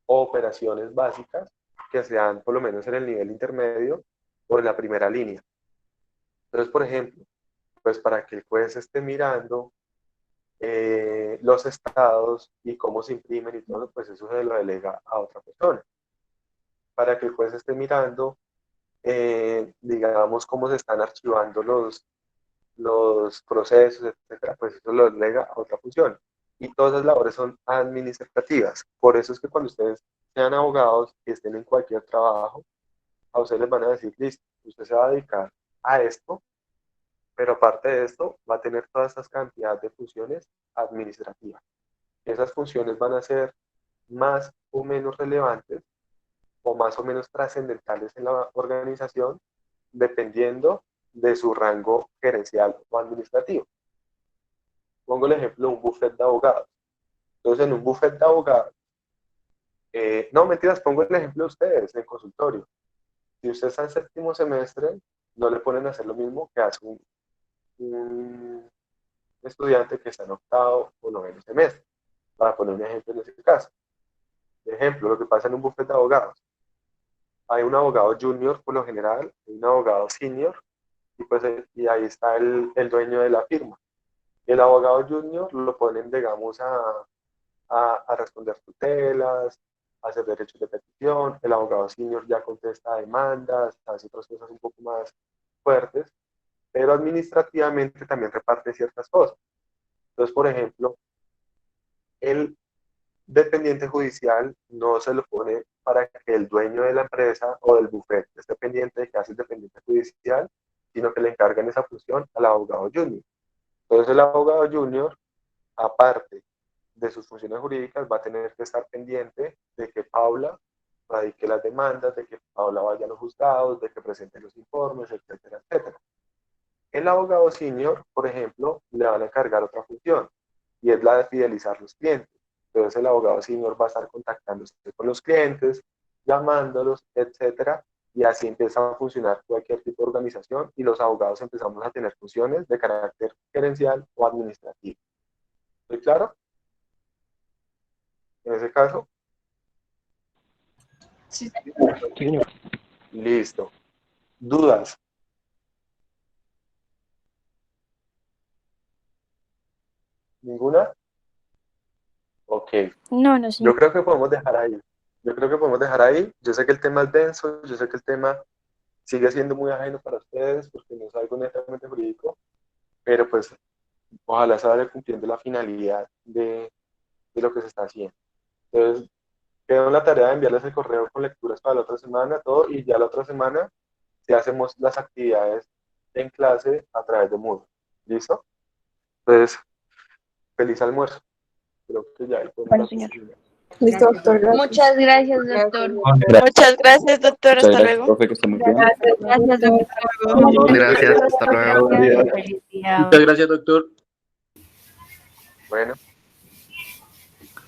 o operaciones básicas que sean por lo menos en el nivel intermedio o en la primera línea. Entonces, por ejemplo, pues para que el juez esté mirando los estados y cómo se imprimen y todo, pues eso se lo delega a otra persona. Para que el juez esté mirando, digamos, cómo se están archivando los procesos, etcétera, pues eso lo delega a otra función. Y todas las labores son administrativas. Por eso es que cuando ustedes sean abogados y estén en cualquier trabajo, a ustedes les van a decir, listo, usted se va a dedicar a esto, pero aparte de esto va a tener todas estas cantidades de funciones administrativas. Esas funciones van a ser más o menos relevantes o más o menos trascendentales en la organización, dependiendo de su rango gerencial o administrativo. Pongo el ejemplo de un bufete de abogados. Entonces, en un bufete de abogados, no, mentiras, pongo el ejemplo de ustedes, en consultorio. Si usted está en séptimo semestre, no le ponen a hacer lo mismo que hace un estudiante que está en octavo o noveno semestre, para poner un ejemplo en ese caso. Ejemplo, lo que pasa en un bufete de abogados. Hay un abogado junior, por lo general, hay un abogado senior, y ahí está el dueño de la firma. El abogado junior lo ponen, digamos, a responder tutelas, a hacer derechos de petición. El abogado senior ya contesta demandas, hace otras cosas un poco más fuertes, pero administrativamente también reparte ciertas cosas. Entonces, por ejemplo, el dependiente judicial no se lo pone para que el dueño de la empresa o del bufete esté pendiente de que hace el dependiente judicial, sino que le encargan esa función al abogado junior. Entonces, el abogado junior, aparte de sus funciones jurídicas, va a tener que estar pendiente de que Paula radique las demandas, de que Paula vaya a los juzgados, de que presente los informes, etcétera, etcétera. El abogado senior, por ejemplo, le van a encargar otra función, y es la de fidelizar los clientes. Entonces, el abogado senior va a estar contactándose con los clientes, llamándolos, etcétera, y así empieza a funcionar cualquier tipo de organización, y los abogados empezamos a tener funciones de carácter gerencial o administrativo. ¿Estoy claro? En ese caso. Sí. Señor. Listo. ¿Dudas? ¿Ninguna? Ok. No, no, Yo señor. creo que podemos dejar ahí. Yo sé que el tema es denso, yo sé que el tema sigue siendo muy ajeno para ustedes porque no es algo netamente jurídico, pero pues ojalá se vaya cumpliendo la finalidad de lo que se está haciendo. Entonces, quedo en la tarea de enviarles el correo con lecturas para la otra semana, todo, y ya la otra semana si hacemos las actividades en clase a través de Moodle. ¿Listo? Entonces, feliz almuerzo. Creo que ya ahí podemos Bueno, dar señor. continuidad. Listo, doctor, gracias. Muchas gracias, doctor. Muchas gracias, doctor. Muchas Hasta gracias, luego. profe, que esté muy bien. Gracias, doctor. Gracias, hasta luego. Feliz día. Muchas gracias, doctor. Bueno.